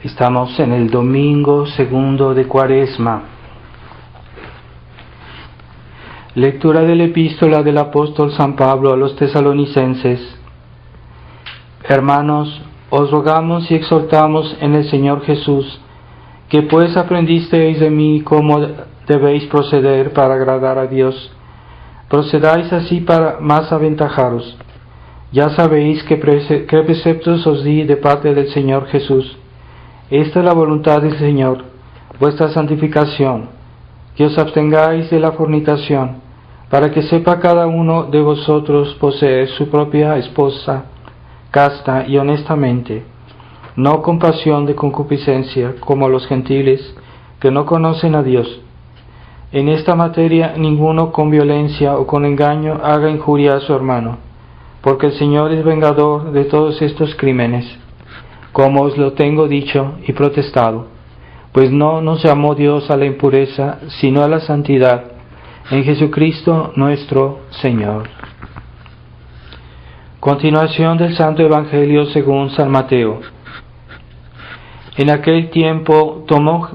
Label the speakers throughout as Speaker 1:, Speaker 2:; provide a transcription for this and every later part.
Speaker 1: Estamos en el domingo segundo de Cuaresma. Lectura de la epístola del apóstol San Pablo a los tesalonicenses. Hermanos, os rogamos y exhortamos en el Señor Jesús, que pues aprendisteis de mí cómo debéis proceder para agradar a Dios, procedáis así para más aventajaros. Ya sabéis qué preceptos os di de parte del Señor Jesús. Esta es la voluntad del Señor, vuestra santificación, que os abstengáis de la fornicación, para que sepa cada uno de vosotros poseer su propia esposa, casta y honestamente, no con pasión de concupiscencia, como los gentiles, que no conocen a Dios. En esta materia ninguno con violencia o con engaño haga injuria a su hermano, porque el Señor es vengador de todos estos crímenes, como os lo tengo dicho y protestado, pues no nos llamó Dios a la impureza, sino a la santidad, en Jesucristo nuestro Señor. Continuación del Santo Evangelio según San Mateo. En aquel tiempo tomó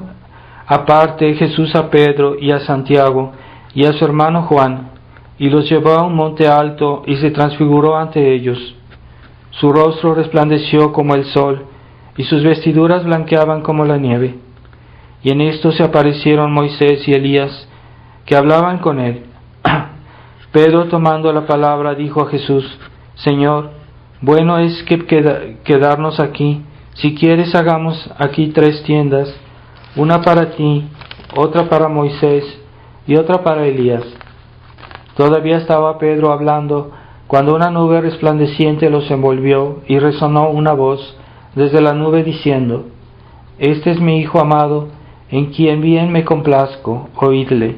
Speaker 1: aparte Jesús a Pedro y a Santiago y a su hermano Juan, y los llevó a un monte alto y se transfiguró ante ellos. Su rostro resplandeció como el sol, y sus vestiduras blanqueaban como la nieve. Y en esto se aparecieron Moisés y Elías, que hablaban con él. Pedro, tomando la palabra, dijo a Jesús: Señor, bueno es quedarnos aquí. Si quieres, hagamos aquí 3 tiendas, una para ti, otra para Moisés y otra para Elías. Todavía estaba Pedro hablando, cuando una nube resplandeciente los envolvió, y resonó una voz desde la nube diciendo: Este es mi Hijo amado, en quien bien me complazco, oídle.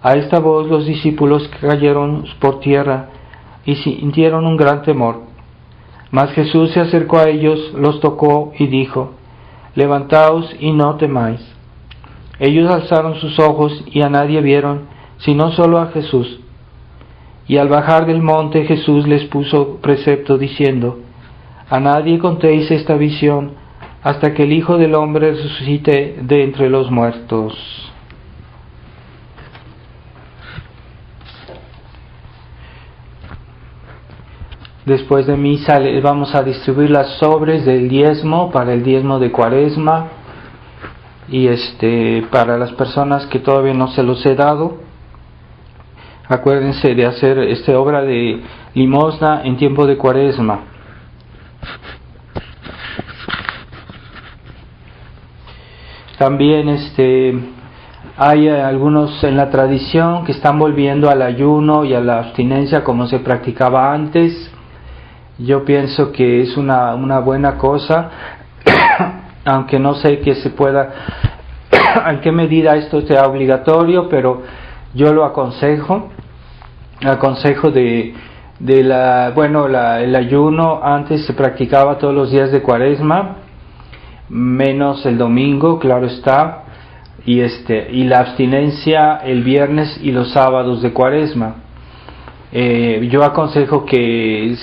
Speaker 1: A esta voz los discípulos cayeron por tierra y sintieron un gran temor. Mas Jesús se acercó a ellos, los tocó y dijo: Levantaos y no temáis. Ellos alzaron sus ojos y a nadie vieron, sino solo a Jesús. Y al bajar del monte Jesús les puso precepto diciendo: A nadie contéis esta visión hasta que el Hijo del Hombre resucite de entre los muertos. Después de misa vamos a distribuir las sobres del diezmo para el diezmo de Cuaresma, y para las personas que todavía no se los he dado, acuérdense de hacer obra de limosna en tiempo de Cuaresma. También hay algunos en la tradición que están volviendo al ayuno y a la abstinencia como se practicaba antes. Yo pienso que es una buena cosa, aunque no sé que se pueda, en qué medida esto sea obligatorio, pero yo lo aconsejo el ayuno antes se practicaba todos los días de Cuaresma, menos el domingo, claro está, y la abstinencia el viernes y los sábados de Cuaresma. Yo aconsejo que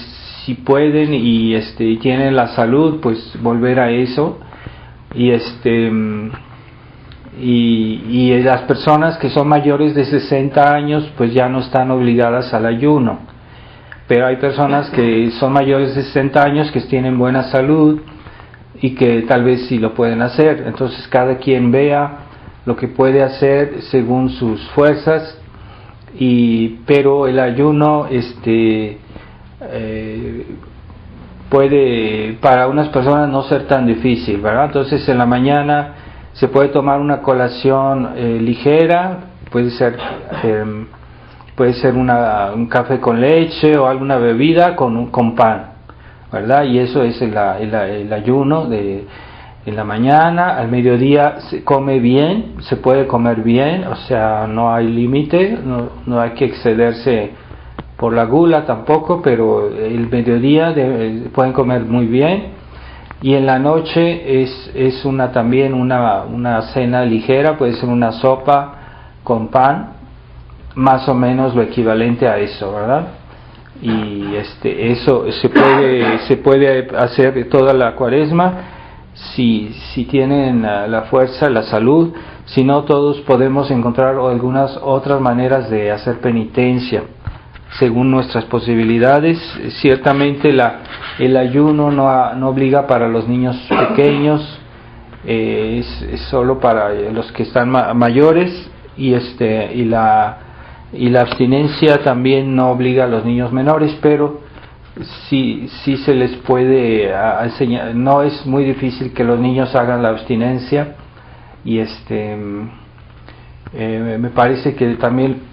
Speaker 1: si pueden y tienen la salud, pues volver a eso, y las personas que son mayores de 60 años pues ya no están obligadas al ayuno, pero hay personas que son mayores de 60 años que tienen buena salud y que tal vez sí lo pueden hacer. Entonces cada quien vea lo que puede hacer según sus fuerzas, pero el ayuno puede para unas personas no ser tan difícil, ¿verdad? Entonces en la mañana se puede tomar una colación ligera, puede ser un café con leche o alguna bebida con pan, ¿verdad? Y eso es el ayuno en la mañana. Al mediodía se come bien, se puede comer bien, o sea, no hay límite, no hay que excederse por la gula tampoco, pero el mediodía pueden comer muy bien, y en la noche es también una cena ligera, puede ser una sopa con pan, más o menos lo equivalente a eso, ¿verdad? Y eso se puede hacer toda la Cuaresma, si tienen la fuerza, la salud. Si no, todos podemos encontrar algunas otras maneras de hacer penitencia según nuestras posibilidades. Ciertamente el ayuno no obliga para los niños pequeños, es solo para los que están mayores, y la abstinencia también no obliga a los niños menores, pero sí se les puede enseñar. No es muy difícil que los niños hagan la abstinencia, y me parece que también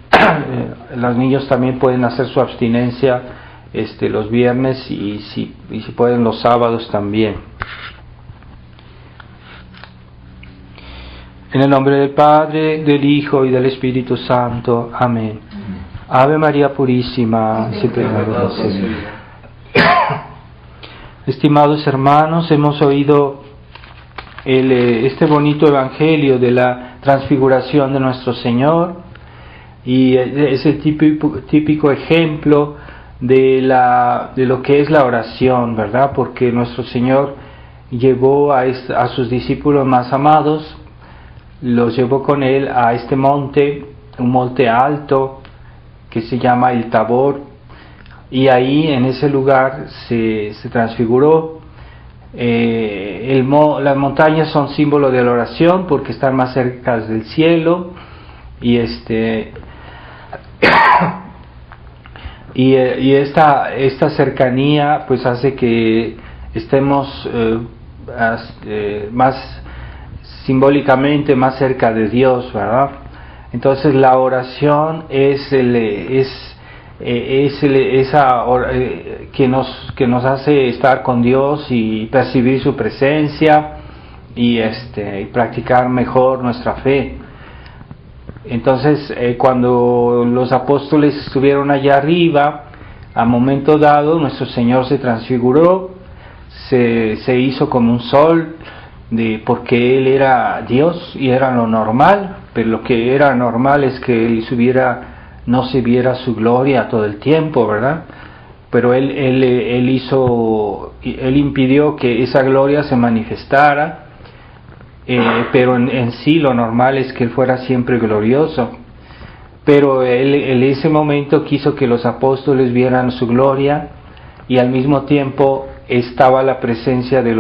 Speaker 1: los niños también pueden hacer su abstinencia los viernes, y si pueden los sábados también. En el nombre del Padre, del Hijo y del Espíritu Santo. Amén. Ave María Purísima, sin pecado concebida. Estimados hermanos, hemos oído este bonito evangelio de la transfiguración de nuestro Señor, y es el típico ejemplo de lo que es la oración, ¿verdad? Porque nuestro Señor llevó a sus discípulos más amados, los llevó con Él a este monte, un monte alto que se llama el Tabor, y ahí en ese lugar se transfiguró. Las montañas son símbolo de la oración porque están más cerca del cielo, y esta cercanía pues hace que estemos más simbólicamente más cerca de Dios, ¿verdad? Entonces la oración es esa que nos hace estar con Dios y percibir su presencia, y practicar mejor nuestra fe. Entonces cuando los apóstoles estuvieron allá arriba, a momento dado nuestro Señor se transfiguró, se hizo como un sol, porque Él era Dios y era lo normal, pero lo que era normal es que Él no se viera su gloria todo el tiempo, ¿verdad? Pero Él impidió que esa gloria se manifestara, pero en sí lo normal es que Él fuera siempre glorioso. Pero Él en ese momento quiso que los apóstoles vieran su gloria, y al mismo tiempo estaba la presencia de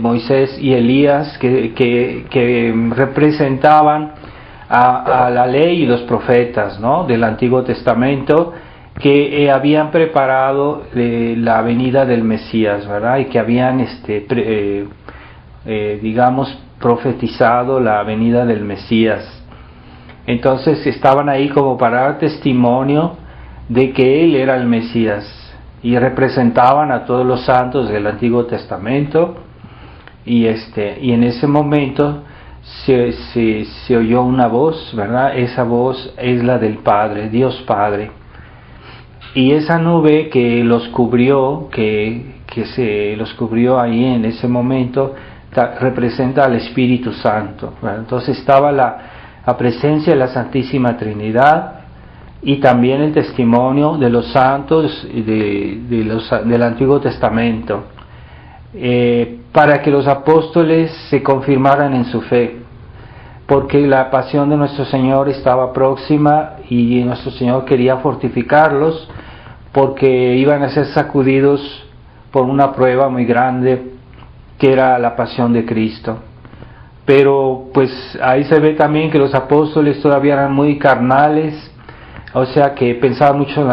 Speaker 1: Moisés y Elías que representaban a la ley y los profetas, ¿no?, del Antiguo Testamento, que habían preparado la venida del Mesías, ¿verdad? Y que habían profetizado la venida del Mesías. Entonces estaban ahí como para dar testimonio de que Él era el Mesías, y representaban a todos los santos del Antiguo Testamento, y en ese momento se oyó una voz, ¿verdad? Esa voz es la del Padre, Dios Padre, y esa nube que los cubrió, los cubrió ahí en ese momento, representa al Espíritu Santo, ¿verdad? Entonces estaba la presencia de la Santísima Trinidad, y también el testimonio de los santos del Antiguo Testamento, para que los apóstoles se confirmaran en su fe, porque la pasión de nuestro Señor estaba próxima, y nuestro Señor quería fortificarlos, porque iban a ser sacudidos por una prueba muy grande, que era la pasión de Cristo. Pero pues ahí se ve también que los apóstoles todavía eran muy carnales, o sea que pensaban mucho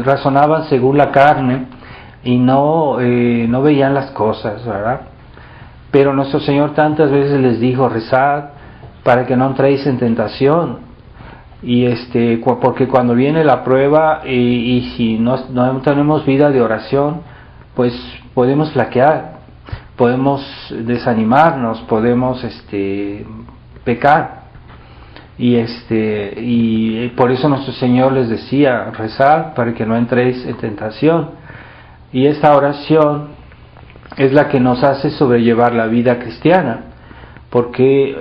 Speaker 1: razonaban según la carne, y no veían las cosas, ¿verdad? Pero nuestro Señor tantas veces les dijo: rezad para que no entréis en tentación, y porque cuando viene la prueba, y si no tenemos vida de oración, pues podemos flaquear, podemos desanimarnos, podemos pecar. Y por eso nuestro Señor les decía: rezad para que no entréis en tentación. Y esta oración es la que nos hace sobrellevar la vida cristiana, porque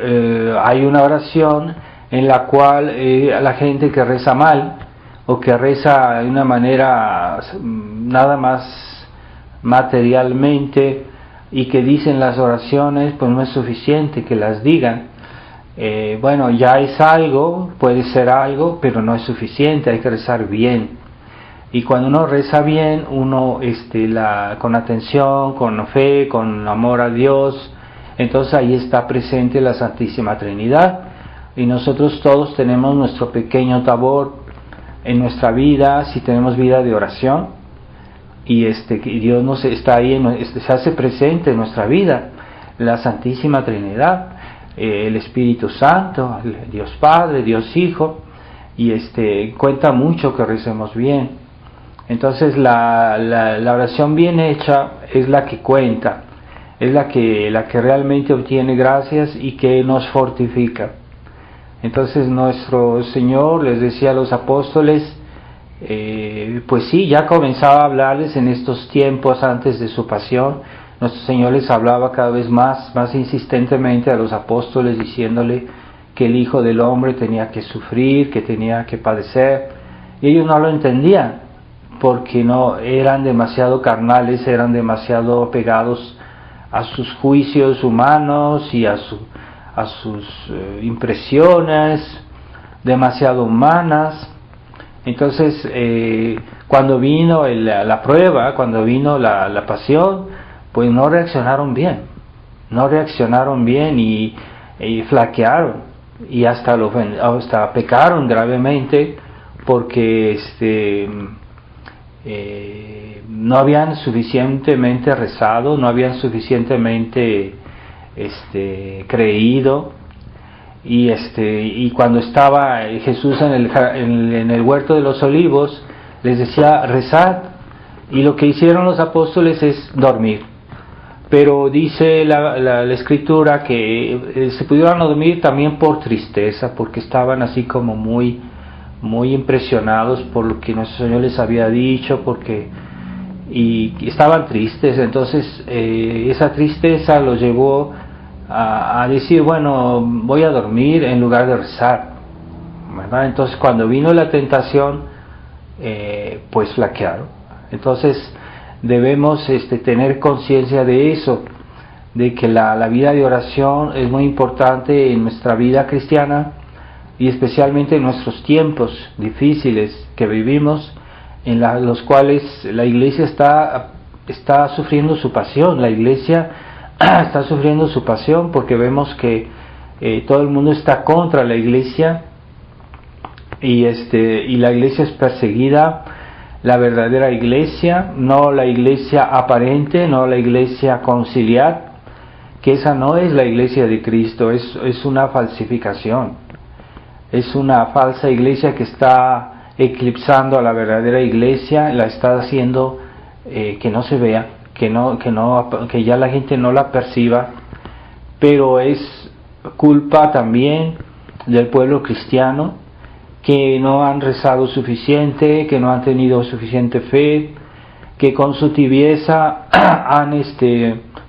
Speaker 1: hay una oración en la cual la gente que reza mal, o que reza de una manera nada más
Speaker 2: materialmente y que dicen las oraciones, pues no es suficiente que las digan. Bueno, ya es algo, puede ser algo, pero no es suficiente, hay que rezar bien. Y cuando uno reza bien, uno con atención, con fe, con amor a Dios, entonces ahí está presente la Santísima Trinidad. Y nosotros todos tenemos nuestro pequeño tabor en nuestra vida, si tenemos vida de oración, y Dios nos está ahí, se hace presente en nuestra vida, la Santísima Trinidad, el Espíritu Santo, Dios Padre, Dios Hijo, y cuenta mucho que recemos bien. Entonces la oración bien hecha es la que cuenta, es la que realmente obtiene gracias y que nos fortifica. Entonces nuestro Señor les decía a los apóstoles, pues sí, ya comenzaba a hablarles en estos tiempos antes de su pasión. Nuestro Señor les hablaba cada vez más insistentemente a los apóstoles, diciéndole que el Hijo del Hombre tenía que sufrir, que tenía que padecer, y ellos no lo entendían, porque no eran demasiado carnales, eran demasiado apegados a sus juicios humanos y a sus impresiones demasiado humanas. Entonces cuando vino la prueba, cuando vino la pasión, pues no reaccionaron bien y flaquearon y hasta pecaron gravemente, porque no habían suficientemente rezado, no habían suficientemente creído, y cuando estaba Jesús en el huerto de los olivos, les decía rezad, y lo que hicieron los apóstoles es dormir. Pero dice la escritura que se pudieron dormir también por tristeza, porque estaban así como muy impresionados por lo que nuestro Señor les había dicho, y estaban tristes. Entonces esa tristeza los llevó a decir, bueno, voy a dormir en lugar de rezar, ¿verdad? Entonces cuando vino la tentación, pues flaquearon. Entonces debemos tener conciencia de eso, de que la vida de oración es muy importante en nuestra vida cristiana, y especialmente en nuestros tiempos difíciles que vivimos, en los cuales la Iglesia está sufriendo su pasión. La Iglesia está sufriendo su pasión porque vemos que todo el mundo está contra la Iglesia, y la Iglesia es perseguida, la verdadera Iglesia, no la Iglesia aparente, no la Iglesia conciliar, que esa no es la Iglesia de Cristo, es una falsificación. Es una falsa iglesia que está eclipsando a la verdadera iglesia, la está haciendo que no se vea, que ya la gente no la perciba, pero es culpa también del pueblo cristiano, que no han rezado suficiente, que no han tenido suficiente fe, que con su tibieza han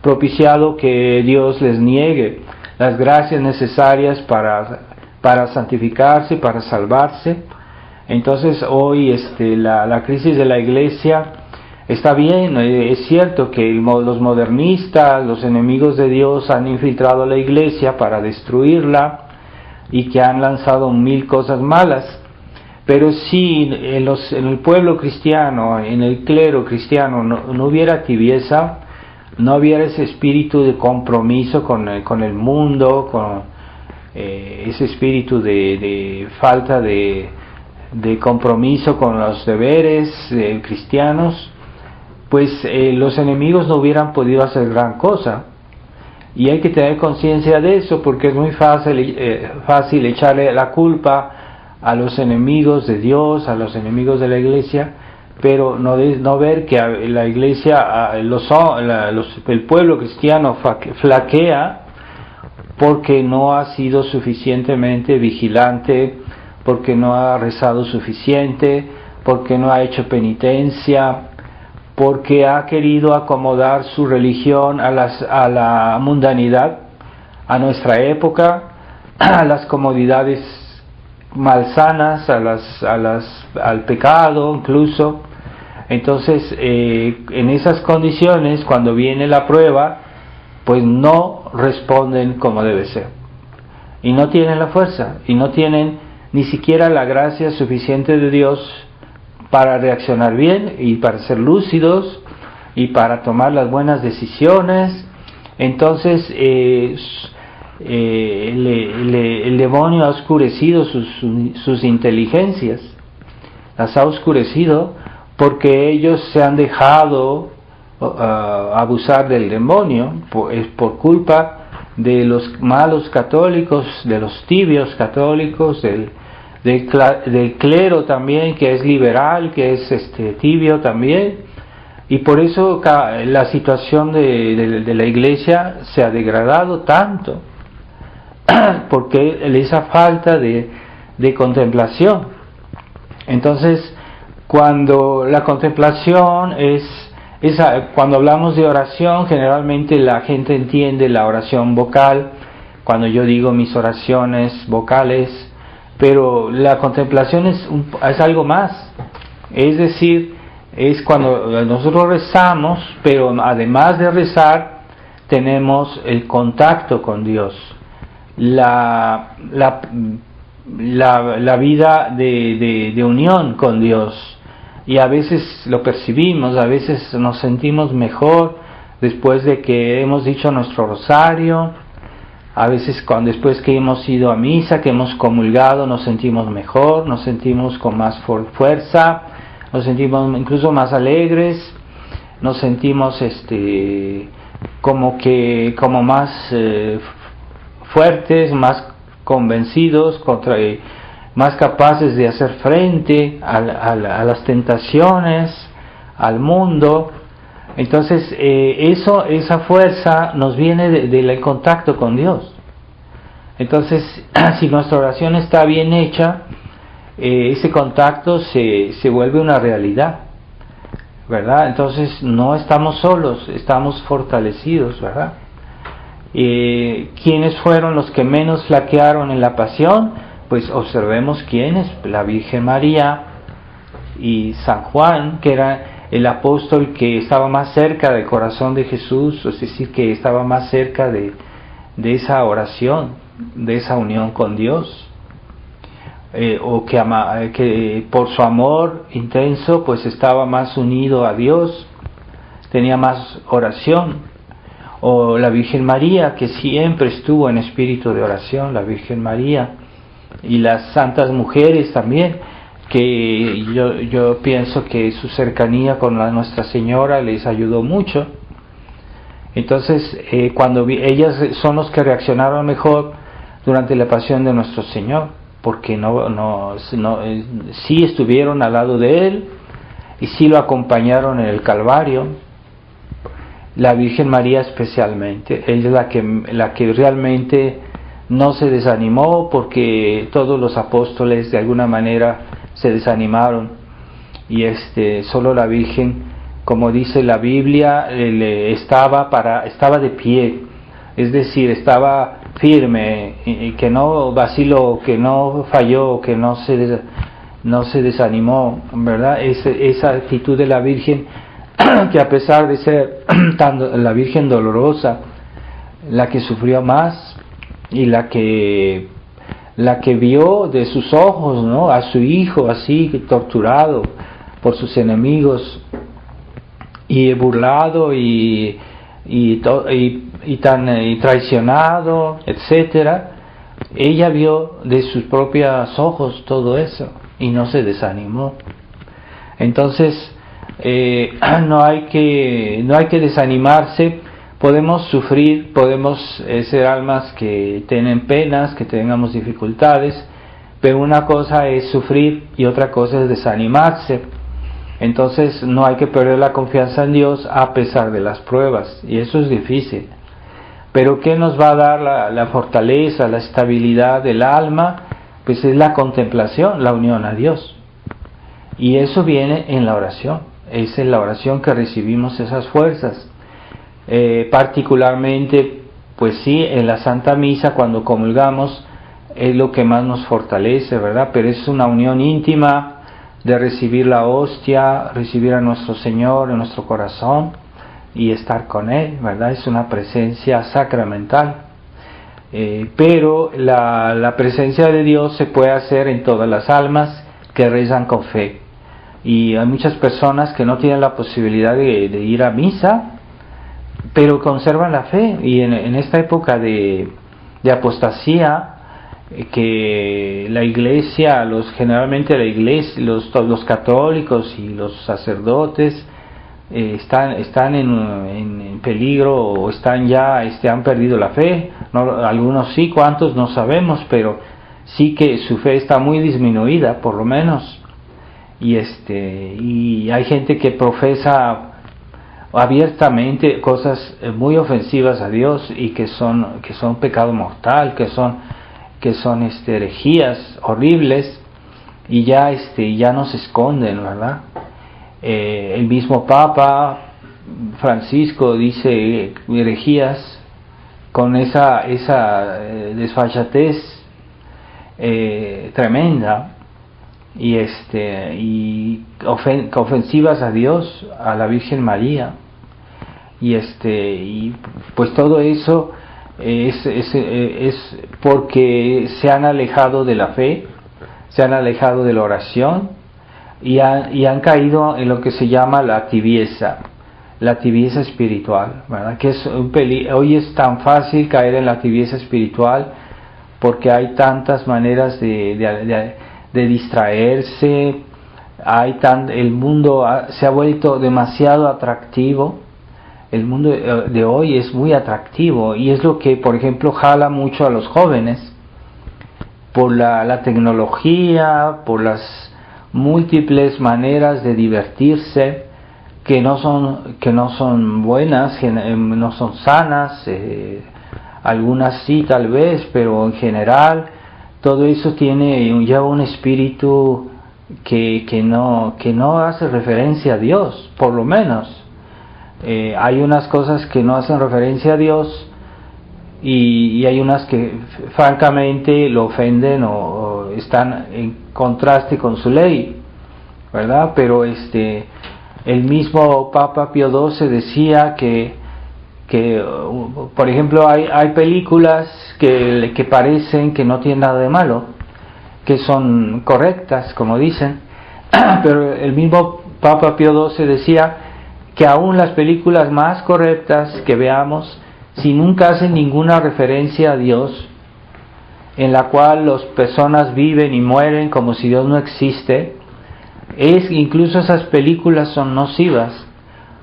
Speaker 2: propiciado que Dios les niegue las gracias necesarias para santificarse, para salvarse. Entonces hoy la crisis de la Iglesia está bien. Es cierto que los modernistas, los enemigos de Dios, han infiltrado a la Iglesia para destruirla y que han lanzado 1000 cosas malas, pero si en el pueblo cristiano, en el clero cristiano, no hubiera tibieza, no hubiera ese espíritu de compromiso con el mundo, con ese espíritu de falta de compromiso con los deberes cristianos, pues los enemigos no hubieran podido hacer gran cosa. Y hay que tener conciencia de eso, porque es muy fácil echarle la culpa a los enemigos de Dios, a los enemigos de la Iglesia, pero no ver que la Iglesia, el pueblo cristiano flaquea porque no ha sido suficientemente vigilante, porque no ha rezado suficiente, porque no ha hecho penitencia, porque ha querido acomodar su religión a la mundanidad, a nuestra época, a las comodidades malsanas, al pecado incluso. Entonces, en esas condiciones, cuando viene la prueba, pues no responden como debe ser. Y no tienen la fuerza, y no tienen ni siquiera la gracia suficiente de Dios para reaccionar bien y para ser lúcidos y para tomar las buenas decisiones. Entonces el demonio ha oscurecido sus inteligencias, las ha oscurecido porque ellos se han dejado abusar del demonio por culpa de los malos católicos, de los tibios católicos, del clero también, que es liberal, que es tibio también, y por eso la situación de la iglesia se ha degradado tanto, porque esa falta de contemplación. Entonces, cuando la contemplación cuando hablamos de oración, generalmente la gente entiende la oración vocal, cuando yo digo mis oraciones vocales, pero la contemplación es algo más. Es decir, es cuando nosotros rezamos, pero además de rezar, tenemos el contacto con Dios, la vida de unión con Dios. Y a veces lo percibimos, a veces nos sentimos mejor después de que hemos dicho nuestro rosario, a veces después que hemos ido a misa, que hemos comulgado, nos sentimos mejor, nos sentimos con más fuerza, nos sentimos incluso más alegres, nos sentimos como más fuertes, más convencidos, más capaces de hacer frente a las tentaciones, al mundo. Entonces esa fuerza nos viene del contacto con Dios. Entonces, si nuestra oración está bien hecha, ese contacto se vuelve una realidad, ¿verdad? Entonces no estamos solos, estamos fortalecidos, ¿verdad? ¿Quiénes fueron los que menos flaquearon en la pasión? Pues observemos quiénes: la Virgen María y San Juan, que era el apóstol que estaba más cerca del corazón de Jesús, es decir, que estaba más cerca de esa oración, de esa unión con Dios, o que por su amor intenso pues estaba más unido a Dios, tenía más oración. O la Virgen María, que siempre estuvo en espíritu de oración, la Virgen María. Y las santas mujeres también, que yo pienso que su cercanía con Nuestra Señora les ayudó mucho. Entonces, cuando ellas son los que reaccionaron mejor durante la pasión de nuestro Señor, porque sí estuvieron al lado de Él y sí lo acompañaron en el Calvario. La Virgen María especialmente, ella es la que realmente no se desanimó, porque todos los apóstoles de alguna manera se desanimaron, y solo la Virgen, como dice la Biblia, estaba de pie, es decir, estaba firme, y que no vaciló, que no falló, que no se desanimó, ¿verdad? Esa actitud de la Virgen, que a pesar de ser la Virgen dolorosa, la que sufrió más, y la que vio de sus ojos, ¿no?, a su hijo así torturado por sus enemigos y burlado y traicionado, etcétera. Ella vio de sus propios ojos todo eso y no se desanimó. Entonces no hay que desanimarse. Podemos sufrir, podemos ser almas que tienen penas, que tengamos dificultades, pero una cosa es sufrir y otra cosa es desanimarse. Entonces no hay que perder la confianza en Dios a pesar de las pruebas, y eso es difícil. Pero ¿qué nos va a dar la fortaleza, la estabilidad del alma? Pues es la contemplación, la unión a Dios. Y eso viene en la oración, es en la oración que recibimos esas fuerzas. Particularmente, pues sí, en la Santa Misa, cuando comulgamos, es lo que más nos fortalece, ¿verdad? Pero es una unión íntima de recibir la hostia, recibir a nuestro Señor en nuestro corazón y estar con Él, ¿verdad? Es una presencia sacramental. Pero la presencia de Dios se puede hacer en todas las almas que rezan con fe. Y hay muchas personas que no tienen la posibilidad de ir a misa, pero conservan la fe. Y en esta época de apostasía, que la iglesia, generalmente la iglesia, los católicos y los sacerdotes están en peligro, o están ya han perdido la fe. No, algunos sí, cuántos no sabemos, pero sí que su fe está muy disminuida, por lo menos. Y hay gente que profesa abiertamente cosas muy ofensivas a Dios y que son pecado mortal, que son herejías horribles, y ya no se esconden, ¿verdad? El mismo Papa Francisco dice herejías con esa desfachatez tremenda, y ofensivas a Dios, a la Virgen María, y pues todo eso es porque se han alejado de la fe, se han alejado de la oración, y han caído en lo que se llama la tibieza espiritual, ¿verdad? Que hoy es tan fácil caer en la tibieza espiritual porque hay tantas maneras de distraerse, el mundo se ha vuelto demasiado atractivo. El mundo de hoy es muy atractivo, y es lo que, por ejemplo, jala mucho a los jóvenes por la tecnología, por las múltiples maneras de divertirse que no son buenas, no son sanas, algunas sí tal vez, pero en general todo eso lleva un espíritu que no hace referencia a Dios, por lo menos. Hay unas cosas que no hacen referencia a Dios, y hay unas que francamente lo ofenden o están en contraste con su ley, ¿verdad? Pero el mismo Papa Pío XII decía que por ejemplo hay películas que parecen que no tienen nada de malo, que son correctas, como dicen, pero el mismo Papa Pío XII decía que aún las películas más correctas que veamos, si nunca hacen ninguna referencia a Dios, en la cual las personas viven y mueren como si Dios no existe, incluso esas películas son nocivas.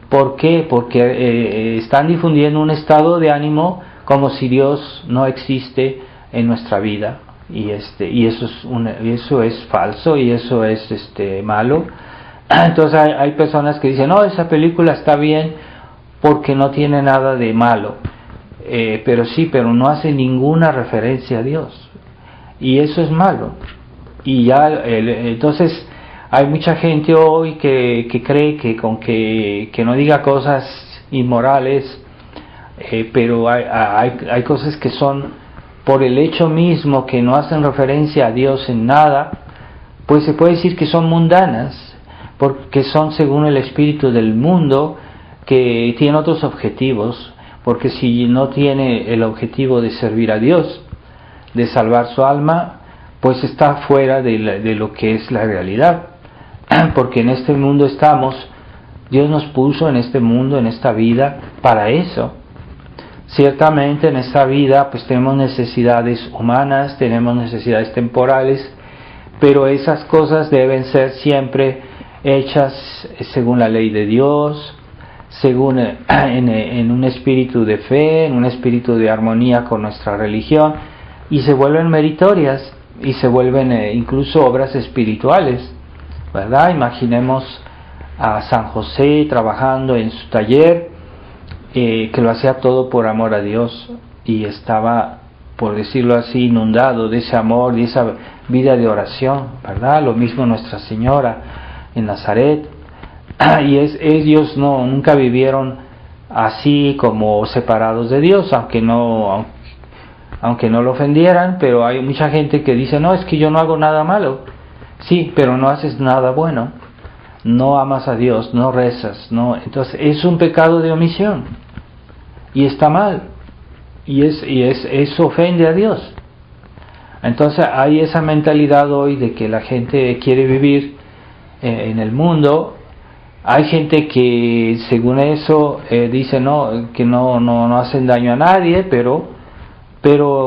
Speaker 2: ¿Por qué? Porque están difundiendo un estado de ánimo como si Dios no existe en nuestra vida, y eso es falso, y eso es malo. Entonces hay personas que dicen, no, esa película está bien porque no tiene nada de malo. Pero no hace ninguna referencia a Dios, y eso es malo. Y entonces hay mucha gente hoy que cree que con que no diga cosas inmorales, pero hay cosas que son, por el hecho mismo que no hacen referencia a Dios en nada, pues se puede decir que son mundanas, porque son según el espíritu del mundo, que tiene otros objetivos. Porque si no tiene el objetivo de servir a Dios, de salvar su alma, pues está fuera de lo que es la realidad. Porque en este mundo Dios nos puso en este mundo, en esta vida, para eso. Ciertamente en esta vida pues tenemos necesidades humanas, tenemos necesidades temporales, pero esas cosas deben ser siempre hechas según la ley de Dios, según en un espíritu de fe, en un espíritu de armonía con nuestra religión, y se vuelven meritorias, y se vuelven incluso obras espirituales, ¿verdad? Imaginemos a San José trabajando en su taller, que lo hacía todo por amor a Dios, y estaba, por decirlo así, inundado de ese amor, de esa vida de oración, ¿verdad? Lo mismo Nuestra Señora en Nazaret. Y ellos nunca vivieron así como separados de Dios, aunque no lo ofendieran, pero hay mucha gente que dice, no, es que yo no hago nada malo. Sí, pero no haces nada bueno, no amas a Dios, no rezas, no, entonces es un pecado de omisión y está mal y eso ofende a Dios. Entonces hay esa mentalidad hoy de que la gente quiere vivir en el mundo. Hay gente que según eso dice que no hacen daño a nadie, pero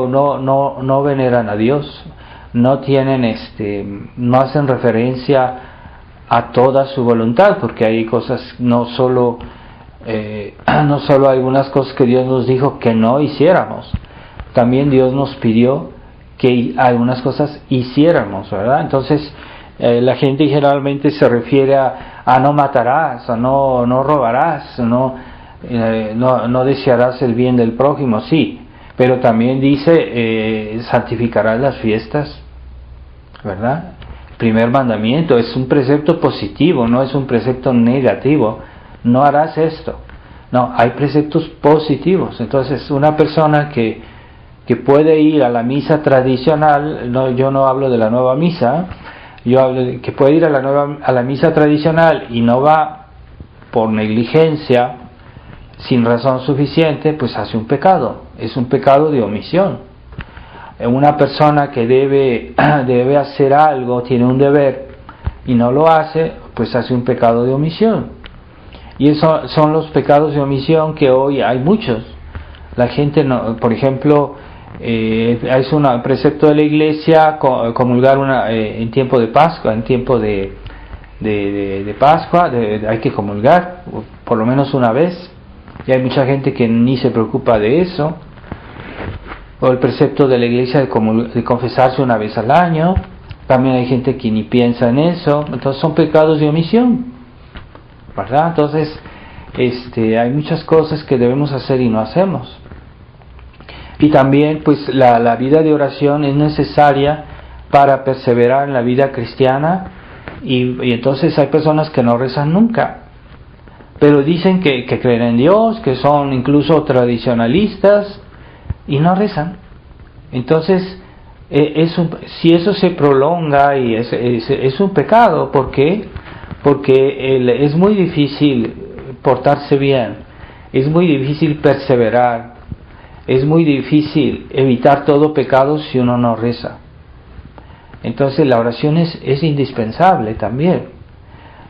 Speaker 2: no veneran a Dios, no tienen no hacen referencia a toda su voluntad, porque hay cosas, no solo algunas cosas que Dios nos dijo que no hiciéramos, también Dios nos pidió que algunas cosas hiciéramos, ¿verdad? Entonces la gente generalmente se refiere a no matarás, a no robarás, no desearás el bien del prójimo, sí, pero también dice santificarás las fiestas, ¿verdad? Primer mandamiento es un precepto positivo, no es un precepto negativo. No harás esto. No, hay preceptos positivos. Entonces, una persona que puede ir a la misa tradicional, yo no hablo de la nueva misa, yo hablo de que puede ir a la misa tradicional y no va por negligencia, sin razón suficiente, pues hace un pecado. Es un pecado de omisión. Una persona que debe hacer algo, tiene un deber y no lo hace, pues hace un pecado de omisión. Y eso son los pecados de omisión que hoy hay muchos. La gente no, por ejemplo, es un precepto de la Iglesia comulgar en tiempo de Pascua, en tiempo de Pascua hay que comulgar por lo menos una vez, y hay mucha gente que ni se preocupa de eso. O el precepto de la Iglesia de confesarse una vez al año, también hay gente que ni piensa en eso. Entonces son pecados de omisión, ¿verdad? Entonces hay muchas cosas que debemos hacer y no hacemos. Y también pues la vida de oración es necesaria para perseverar en la vida cristiana, y entonces hay personas que no rezan nunca, pero dicen que creen en Dios, que son incluso tradicionalistas y no rezan. Entonces si eso se prolonga, y es un pecado. ¿Por qué? Porque es muy difícil portarse bien, es muy difícil perseverar, es muy difícil evitar todo pecado si uno no reza. Entonces la oración es indispensable también.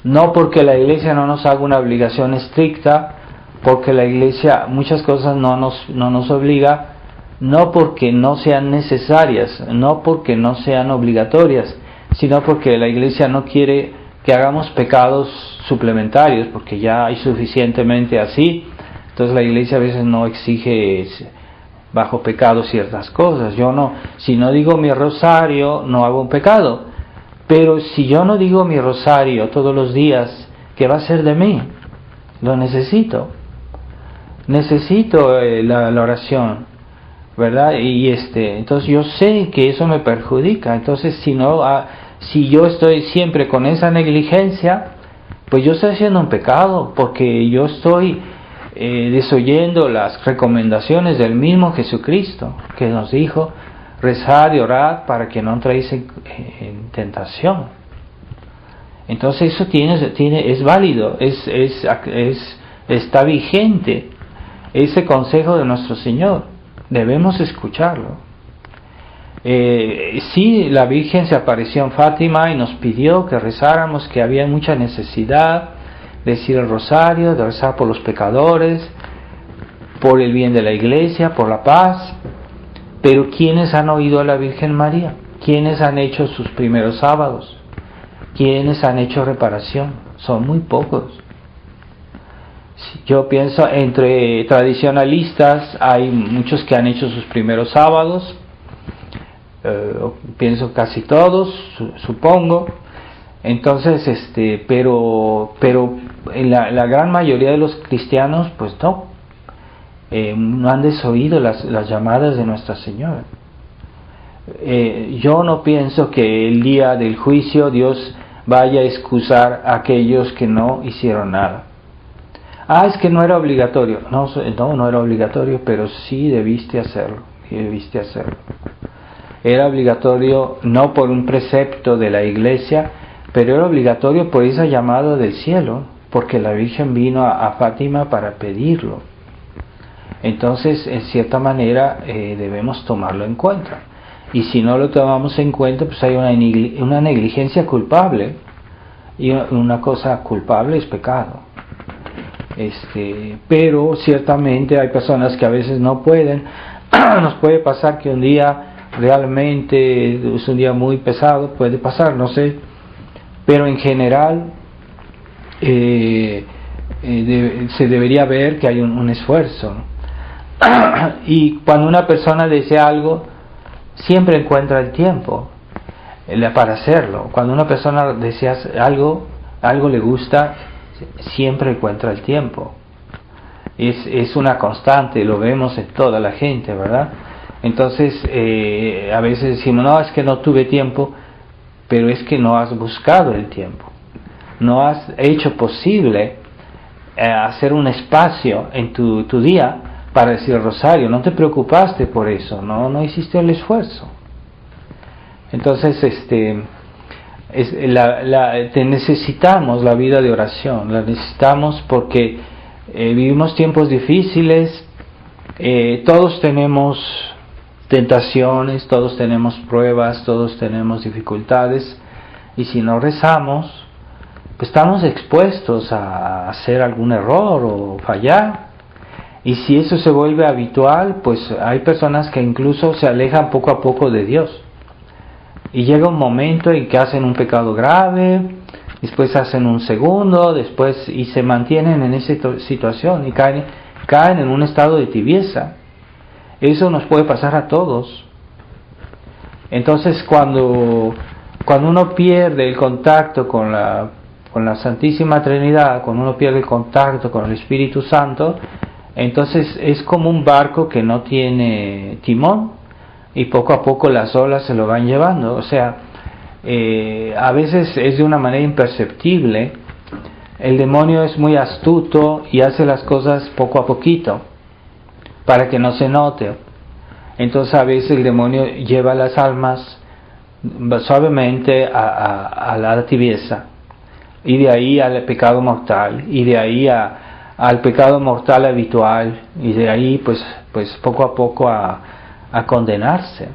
Speaker 2: No porque la Iglesia no nos haga una obligación estricta, porque la Iglesia muchas cosas no nos obliga, no porque no sean necesarias, no porque no sean obligatorias, sino porque la Iglesia no quiere que hagamos pecados suplementarios, porque ya hay suficientemente así. Entonces la Iglesia a veces no exige bajo pecado ciertas cosas. Si no digo mi rosario, no hago un pecado. Pero si yo no digo mi rosario todos los días, ¿qué va a ser de mí? Lo necesito. Necesito la oración, ¿verdad? Y entonces yo sé que eso me perjudica. Entonces si yo estoy siempre con esa negligencia, pues yo estoy haciendo un pecado, porque yo estoy desoyendo las recomendaciones del mismo Jesucristo, que nos dijo: rezad y orad para que no entréis en tentación. Entonces eso es válido, está vigente ese consejo de nuestro Señor. Debemos escucharlo. Sí, la Virgen se apareció en Fátima y nos pidió que rezáramos, que había mucha necesidad de decir el rosario, de rezar por los pecadores, por el bien de la Iglesia, por la paz. Pero ¿quiénes han oído a la Virgen María? ¿Quiénes han hecho sus primeros sábados? ¿Quiénes han hecho reparación? Son muy pocos. Yo pienso, entre tradicionalistas hay muchos que han hecho sus primeros sábados, pienso casi todos, supongo. Entonces, pero en la gran mayoría de los cristianos, pues no han desoído las llamadas de Nuestra Señora. Yo no pienso que el día del juicio Dios vaya a excusar a aquellos que no hicieron nada. Es que no era obligatorio. No era obligatorio, pero sí debiste hacerlo. era obligatorio no por un precepto de la iglesia, pero era obligatorio por esa llamada del cielo, porque la Virgen vino a Fátima para pedirlo. Entonces, en cierta manera, debemos tomarlo en cuenta. Y si no lo tomamos en cuenta, pues hay una negligencia culpable, y una cosa culpable es pecado. Pero ciertamente hay personas que a veces no pueden. Nos puede pasar que un día realmente es un día muy pesado, puede pasar, no sé, pero en general se debería ver que hay un esfuerzo, ¿no? Y cuando una persona desea algo, siempre encuentra el tiempo para hacerlo. Cuando una persona desea algo le gusta, siempre encuentra el tiempo. Es una constante, lo vemos en toda la gente, ¿verdad? Entonces, a veces decimos, no, es que no tuve tiempo, pero es que no has buscado el tiempo. No has hecho posible hacer un espacio en tu día para decir el rosario. No te preocupaste por eso, no hiciste el esfuerzo. Entonces, necesitamos la vida de oración, la necesitamos porque vivimos tiempos difíciles, todos tenemos tentaciones, todos tenemos pruebas, todos tenemos dificultades, y si no rezamos, pues estamos expuestos a hacer algún error o fallar. Y si eso se vuelve habitual, pues hay personas que incluso se alejan poco a poco de Dios. Y llega un momento en que hacen un pecado grave, después hacen un segundo, después y se mantienen en esa situación y caen en un estado de tibieza. Eso nos puede pasar a todos. Entonces cuando uno pierde el contacto con la Santísima Trinidad, cuando uno pierde el contacto con el Espíritu Santo, entonces es como un barco que no tiene timón y poco a poco las olas se lo van llevando. O sea, a veces es de una manera imperceptible. El demonio es muy astuto y hace las cosas poco a poquito para que no se note. Entonces a veces el demonio lleva las almas suavemente a la tibieza, y de ahí al pecado mortal, y de ahí al pecado mortal habitual, y de ahí pues poco a poco a condenarse.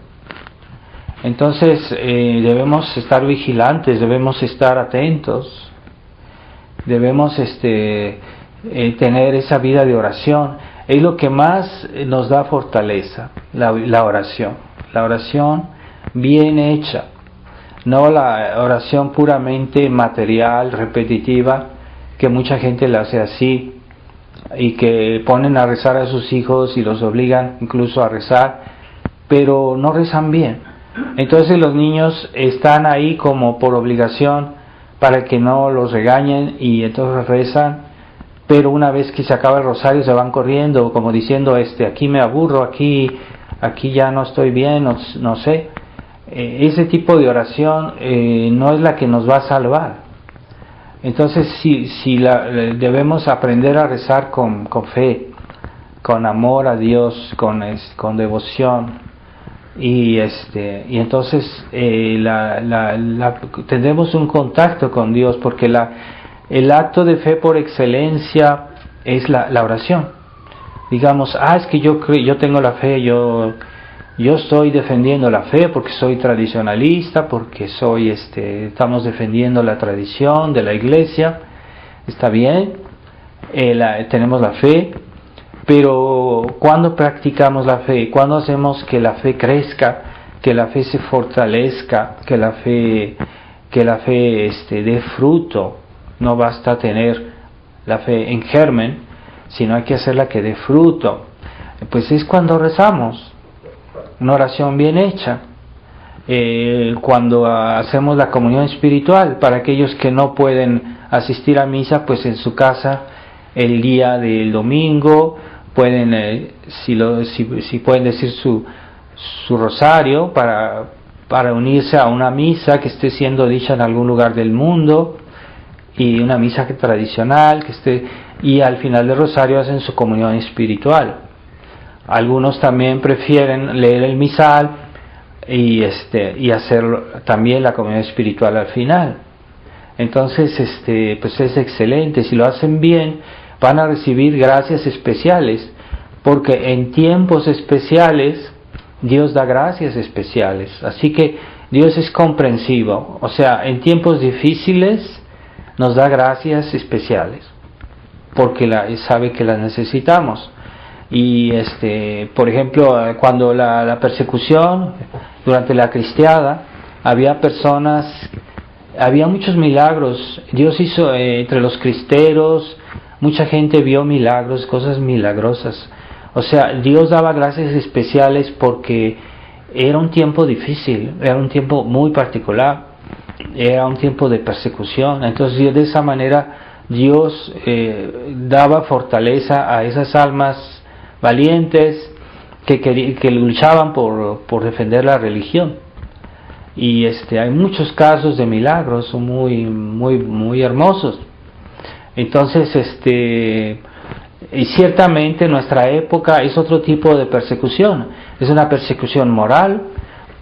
Speaker 2: Entonces debemos estar vigilantes, debemos estar atentos, debemos tener esa vida de oración. Es lo que más nos da fortaleza, la oración bien hecha, no la oración puramente material, repetitiva, que mucha gente la hace así, y que ponen a rezar a sus hijos y los obligan incluso a rezar, pero no rezan bien. Entonces los niños están ahí como por obligación para que no los regañen, y entonces rezan, pero una vez que se acaba el rosario se van corriendo como diciendo, aquí me aburro, aquí ya no estoy bien, no sé. Ese tipo de oración no es la que nos va a salvar. Entonces debemos aprender a rezar con fe, con amor a Dios, con devoción, y entonces tendremos un contacto con Dios, porque el acto de fe por excelencia es la oración. Digamos, es que yo tengo la fe, yo estoy defendiendo la fe porque soy tradicionalista, porque estamos defendiendo la tradición de la iglesia. Está bien, tenemos la fe, pero ¿cuándo practicamos la fe? ¿Cuándo hacemos que la fe crezca, que la fe se fortalezca, que la fe dé fruto? No basta tener la fe en germen, sino hay que hacerla que dé fruto. Pues es cuando rezamos, una oración bien hecha, cuando hacemos la comunión espiritual. Para aquellos que no pueden asistir a misa, pues en su casa el día del domingo pueden, si pueden decir su rosario para unirse a una misa que esté siendo dicha en algún lugar del mundo, y una misa tradicional y al final del rosario hacen su comunión espiritual. Algunos también prefieren leer el misal y hacer también la comunión espiritual al final. Entonces pues es excelente. Si lo hacen bien, van a recibir gracias especiales, porque en tiempos especiales Dios da gracias especiales. Así que Dios es comprensivo, o sea, en tiempos difíciles nos da gracias especiales, porque sabe que las necesitamos. Y por ejemplo, cuando la persecución durante la cristiada, había muchos milagros. Dios hizo entre los cristeros, mucha gente vio milagros, cosas milagrosas. O sea, Dios daba gracias especiales porque era un tiempo difícil, era un tiempo muy particular, era un tiempo de persecución. Entonces, de esa manera, Dios daba fortaleza a esas almas valientes que luchaban por defender la religión. Y hay muchos casos de milagros muy muy muy hermosos. Entonces y ciertamente nuestra época es otro tipo de persecución, es una persecución moral,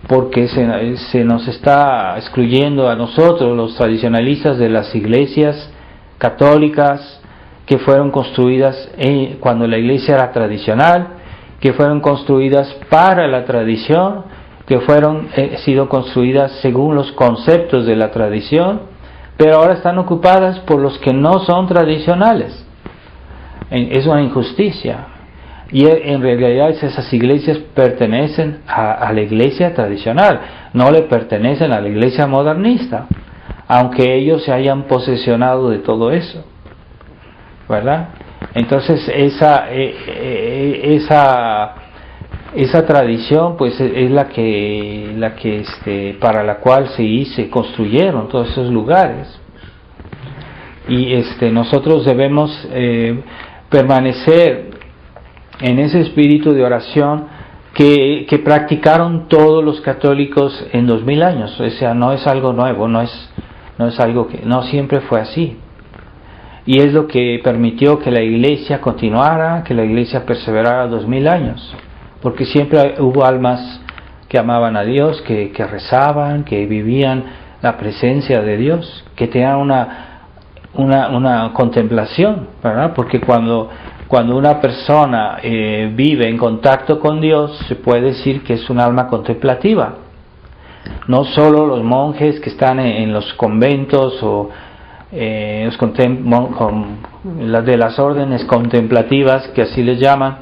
Speaker 2: porque se nos está excluyendo a nosotros, los tradicionalistas, de las iglesias católicas que fueron construidas cuando la iglesia era tradicional, que fueron construidas para la tradición, que fueron sido construidas según los conceptos de la tradición, pero ahora están ocupadas por los que no son tradicionales. Es una injusticia. Y en realidad esas iglesias pertenecen a la iglesia tradicional, no le pertenecen a la iglesia modernista, aunque ellos se hayan posesionado de todo eso, ¿verdad? Entonces esa tradición pues es la que para la cual se construyeron todos esos lugares. Y nosotros debemos permanecer en ese espíritu de oración que practicaron todos los católicos en 2000 años. O sea, no es algo nuevo, no es algo que no siempre fue así. Y es lo que permitió que la iglesia continuara, que la iglesia perseverara 2000 años, porque siempre hubo almas que amaban a Dios, que rezaban, que vivían la presencia de Dios, que tenían una contemplación, ¿verdad? Porque cuando una persona vive en contacto con Dios, se puede decir que es un alma contemplativa. No solo los monjes que están en los conventos o las de las órdenes contemplativas, que así les llaman,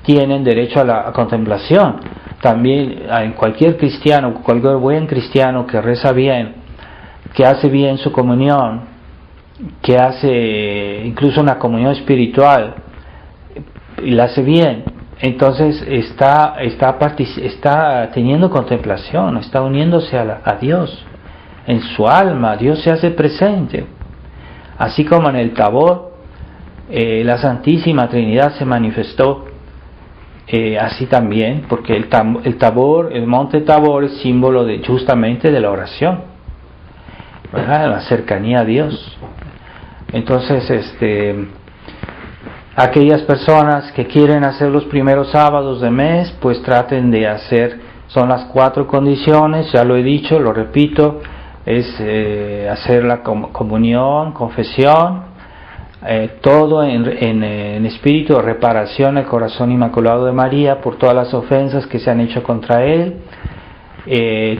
Speaker 2: tienen derecho a la contemplación. También cualquier cristiano, cualquier buen cristiano que reza bien, que hace bien su comunión, que hace incluso una comunión espiritual y la hace bien, entonces está teniendo contemplación, está uniéndose a Dios en su alma. Dios se hace presente, así como en el Tabor la Santísima Trinidad se manifestó, así también, porque el monte Tabor es símbolo justamente de la oración, ¿verdad? La cercanía a Dios. Entonces aquellas personas que quieren hacer los primeros sábados de mes, pues traten de hacer, son las 4 condiciones, ya lo he dicho, lo repito, es hacer la comunión, confesión, todo en espíritu de reparación al corazón inmaculado de María por todas las ofensas que se han hecho contra él.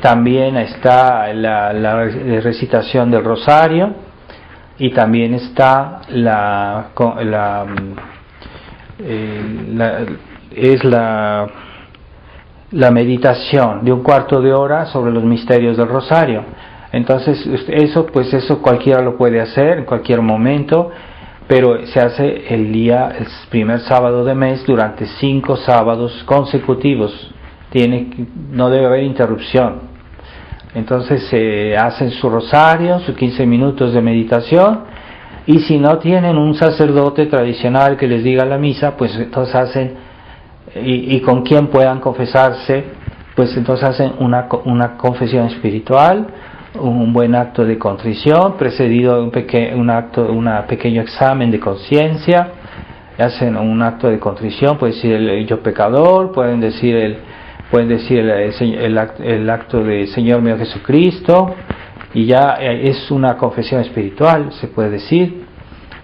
Speaker 2: También está la recitación del rosario, y también está la meditación de un cuarto de hora sobre los misterios del rosario. Entonces eso cualquiera lo puede hacer en cualquier momento, pero se hace el primer sábado de mes durante 5 sábados consecutivos. No debe haber interrupción. Entonces hacen su rosario, sus 15 minutos de meditación, y si no tienen un sacerdote tradicional que les diga la misa, pues entonces hacen, y con quien puedan confesarse, pues entonces hacen una confesión espiritual, un buen acto de contrición, precedido de un pequeño examen de conciencia. Hacen un acto de contrición, puede decir el yo pecador, pueden decir pueden decir el acto de Señor mío Jesucristo, y ya es una confesión espiritual, se puede decir,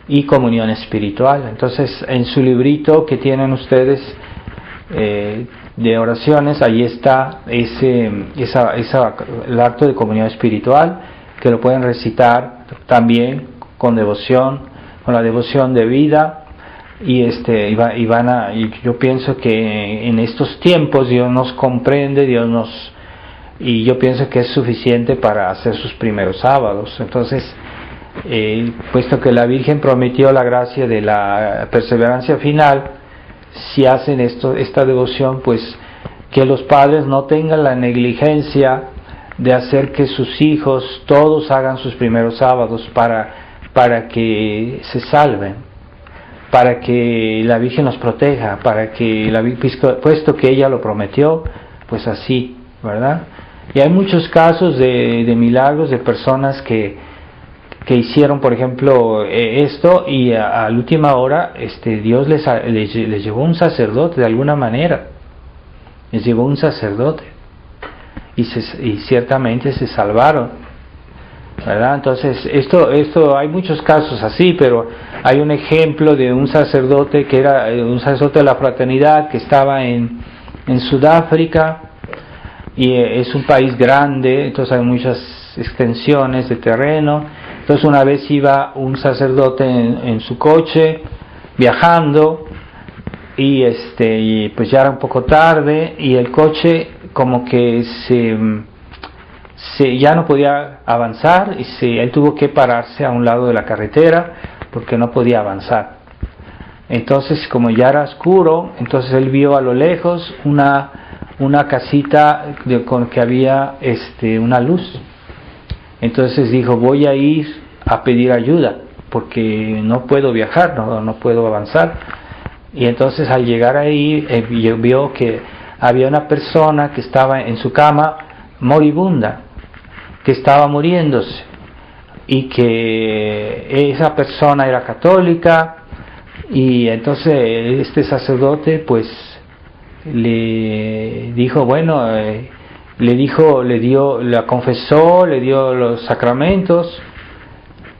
Speaker 2: y comunión espiritual. Entonces, en su librito que tienen ustedes de oraciones, ahí está el acto de comunión espiritual, que lo pueden recitar también con devoción, con la devoción de vida. Y yo pienso que en estos tiempos Dios nos comprende, y yo pienso que es suficiente para hacer sus primeros sábados. Entonces, puesto que la Virgen prometió la gracia de la perseverancia final, si hacen esta devoción, pues que los padres no tengan la negligencia de hacer que sus hijos todos hagan sus primeros sábados para que se salven, para que la Virgen los proteja, puesto que ella lo prometió, pues así, ¿verdad? Y hay muchos casos de milagros de personas que hicieron, por ejemplo, esto, y a la última hora Dios les llevó un sacerdote de alguna manera, les llevó un sacerdote, y ciertamente se salvaron, ¿verdad? Entonces esto hay muchos casos así, pero hay un ejemplo de un sacerdote que era un sacerdote de la fraternidad que estaba en Sudáfrica, y es un país grande, entonces hay muchas extensiones de terreno. Entonces una vez iba un sacerdote en su coche viajando, y pues ya era un poco tarde, y el coche como que ya no podía avanzar, y él tuvo que pararse a un lado de la carretera porque no podía avanzar. Entonces, como ya era oscuro, entonces él vio a lo lejos una casita con que había una luz. Entonces dijo: voy a ir a pedir ayuda porque no puedo viajar, no puedo avanzar. Y entonces al llegar ahí vio que había una persona que estaba en su cama moribunda, que estaba muriéndose, y que esa persona era católica. Y entonces este sacerdote pues le dijo, la confesó, le dio los sacramentos,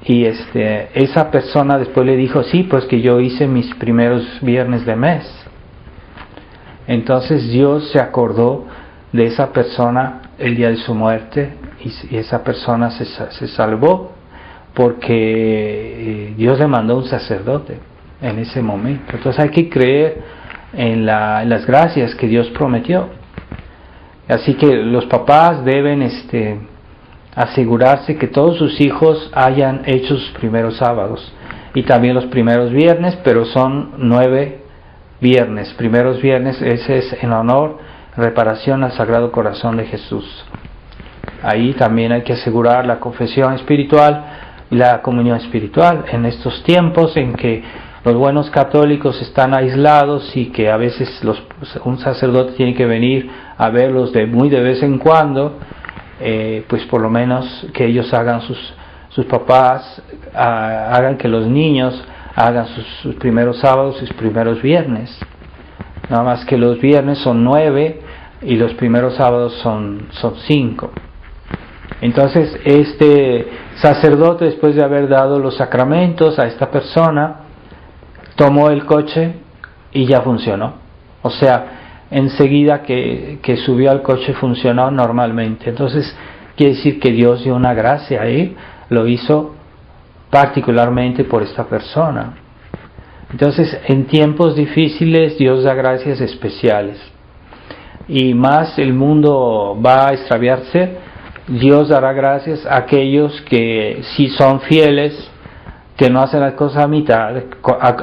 Speaker 2: y esa persona después le dijo: sí, pues que yo hice mis primeros viernes de mes. Entonces Dios se acordó de esa persona el día de su muerte, y esa persona se salvó porque Dios le mandó un sacerdote en ese momento. Entonces hay que creer en las gracias que Dios prometió. Así que los papás deben asegurarse que todos sus hijos hayan hecho sus primeros sábados, y también los primeros viernes, pero son 9 viernes. Primeros viernes, ese es en honor, reparación al Sagrado Corazón de Jesús. Ahí también hay que asegurar la confesión espiritual y la comunión espiritual en estos tiempos en que los buenos católicos están aislados, y que a veces un sacerdote tiene que venir a verlos muy de vez en cuando. Pues por lo menos que ellos hagan, sus papás hagan que los niños hagan sus primeros sábados, sus primeros viernes. Nada más que los viernes son 9 y los primeros sábados son 5. Entonces este sacerdote, después de haber dado los sacramentos a esta persona, tomó el coche y ya funcionó. O sea, enseguida que subió al coche funcionó normalmente. Entonces quiere decir que Dios dio una gracia ahí, lo hizo particularmente por esta persona. Entonces en tiempos difíciles Dios da gracias especiales, y más el mundo va a extraviarse, Dios dará gracias a aquellos que sí son fieles, que no hacen las cosas a mitad.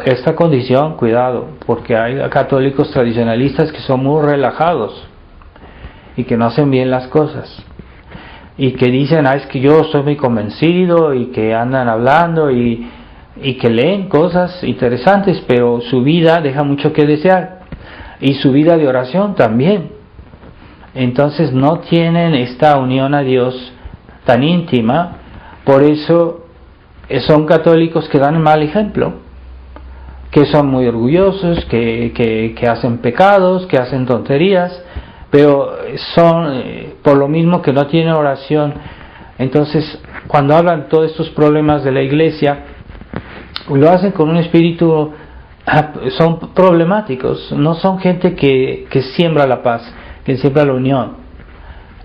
Speaker 2: Esta condición, cuidado, porque hay católicos tradicionalistas que son muy relajados y que no hacen bien las cosas, y que dicen: es que yo estoy muy convencido, y que andan hablando y que leen cosas interesantes, pero su vida deja mucho que desear, y su vida de oración también. Entonces no tienen esta unión a Dios tan íntima. Por eso son católicos que dan mal ejemplo, que son muy orgullosos, que hacen pecados, que hacen tonterías, pero son por lo mismo que no tienen oración. Entonces, cuando hablan de todos estos problemas de la iglesia, lo hacen con un espíritu, son problemáticos, no son gente que siembra la paz, que siembra la unión.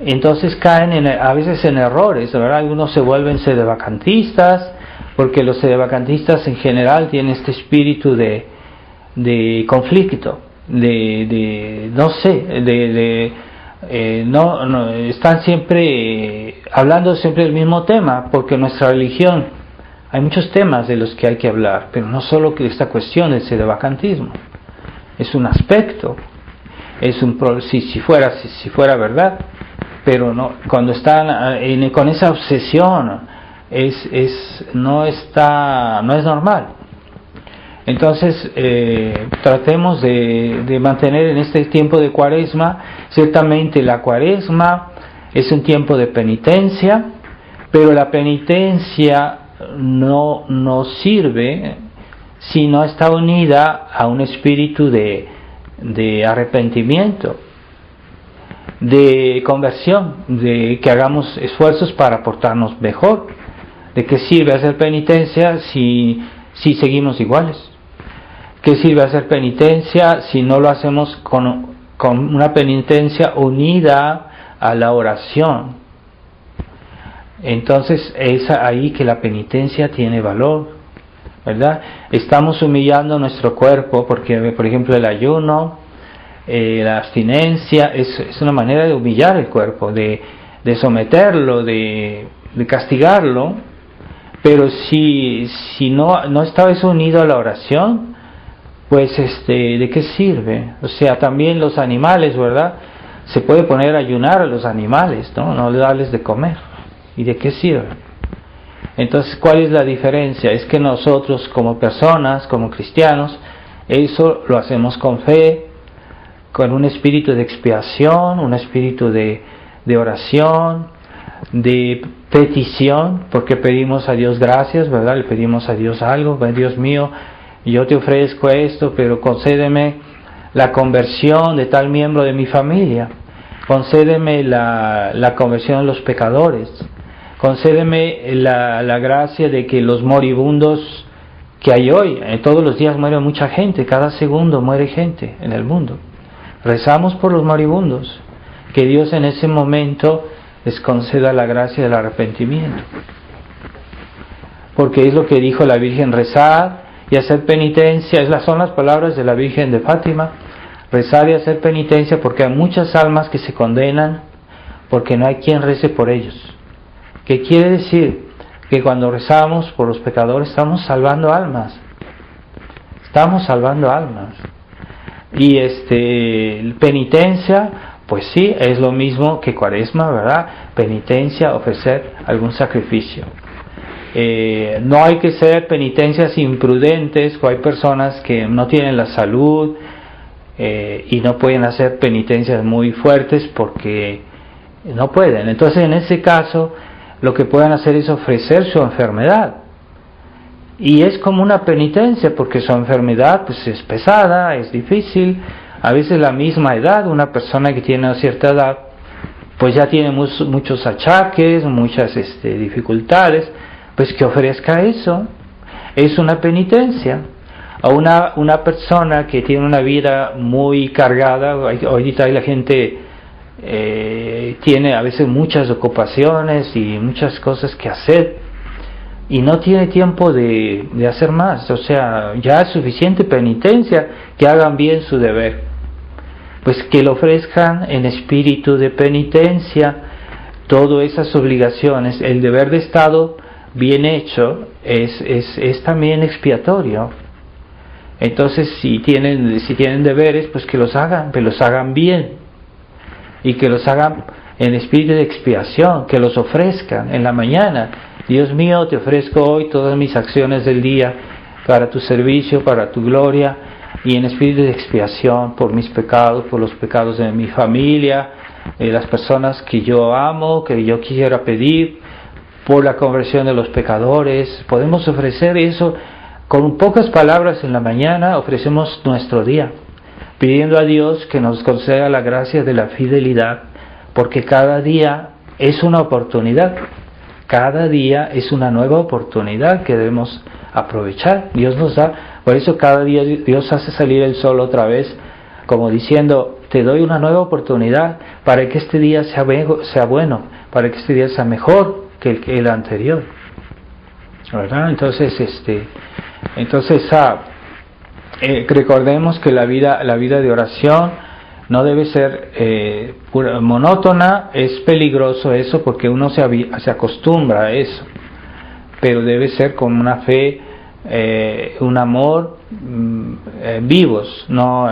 Speaker 2: Entonces caen a veces en errores, ¿verdad? Algunos se vuelven sedevacantistas, porque los sedevacantistas en general tienen este espíritu de conflicto, no están siempre hablando siempre del mismo tema, porque nuestra religión hay muchos temas de los que hay que hablar, pero no solo que esta cuestión del sedevacantismo, es un aspecto, si fuera verdad, pero no, cuando están con esa obsesión no es normal. Entonces tratemos de mantener en este tiempo de Cuaresma. Ciertamente la Cuaresma es un tiempo de penitencia, pero la penitencia no sirve si no está unida a un espíritu de arrepentimiento, de conversión, de que hagamos esfuerzos para portarnos mejor. ¿De qué sirve hacer penitencia si seguimos iguales? ¿Qué sirve hacer penitencia si no lo hacemos con una penitencia unida a la oración? Entonces es ahí que la penitencia tiene valor, ¿verdad? Estamos humillando nuestro cuerpo porque, por ejemplo, el ayuno, la abstinencia es una manera de humillar el cuerpo, de someterlo, de castigarlo. Pero si no estaba eso unido a la oración, pues ¿de qué sirve? O sea, también los animales, ¿verdad? Se puede poner a ayunar a los animales, no darles de comer. ¿Y de qué sirve? Entonces, ¿cuál es la diferencia? Es que nosotros como personas, como cristianos, eso lo hacemos con fe, con un espíritu de expiación, un espíritu de oración, de petición, porque pedimos a Dios gracias, ¿verdad? Le pedimos a Dios algo, Dios mío, yo te ofrezco esto, pero concédeme la conversión de tal miembro de mi familia, concédeme la conversión de los pecadores, concédeme la gracia de que los moribundos que hay hoy, todos los días muere mucha gente, cada segundo muere gente en el mundo. Rezamos por los moribundos, que Dios en ese momento les conceda la gracia del arrepentimiento, porque es lo que dijo la Virgen: rezar y hacer penitencia. Son las palabras de la Virgen de Fátima: rezar y hacer penitencia, porque hay muchas almas que se condenan porque no hay quien rece por ellos. ¿Qué quiere decir? Que cuando rezamos por los pecadores estamos salvando almas, y penitencia, pues sí, es lo mismo que Cuaresma, ¿verdad? Penitencia, ofrecer algún sacrificio. No hay que ser penitencias imprudentes, o hay personas que no tienen la salud y no pueden hacer penitencias muy fuertes porque no pueden. Entonces, en ese caso, lo que pueden hacer es ofrecer su enfermedad. Y es como una penitencia, porque su enfermedad pues es pesada, es difícil. A veces la misma edad, una persona que tiene una cierta edad, pues ya tiene muchos achaques, muchas dificultades, pues que ofrezca eso. Es una penitencia. A una persona que tiene una vida muy cargada, ahorita la gente tiene a veces muchas ocupaciones y muchas cosas que hacer, y no tiene tiempo de hacer más. O sea, ya es suficiente penitencia, que hagan bien su deber. Pues que lo ofrezcan en espíritu de penitencia, todas esas obligaciones. El deber de Estado bien hecho es también expiatorio. Entonces, si tienen deberes, pues que los hagan bien, y que los hagan en espíritu de expiación, que los ofrezcan en la mañana. Dios mío, te ofrezco hoy todas mis acciones del día para tu servicio, para tu gloria, y en espíritu de expiación por mis pecados, por los pecados de mi familia, las personas que yo amo, que yo quisiera pedir, por la conversión de los pecadores. Podemos ofrecer eso con pocas palabras en la mañana. Ofrecemos nuestro día, pidiendo a Dios que nos conceda la gracia de la fidelidad, porque cada día es una oportunidad, cada día es una nueva oportunidad que debemos aprovechar. Dios nos da, por eso cada día Dios hace salir el sol otra vez, como diciendo, te doy una nueva oportunidad para que este día sea bueno, para que este día sea mejor que el anterior, ¿verdad? Entonces, recordemos que la vida de oración no debe ser monótona. Es peligroso eso porque uno se acostumbra a eso, pero debe ser con una fe, un amor vivos, no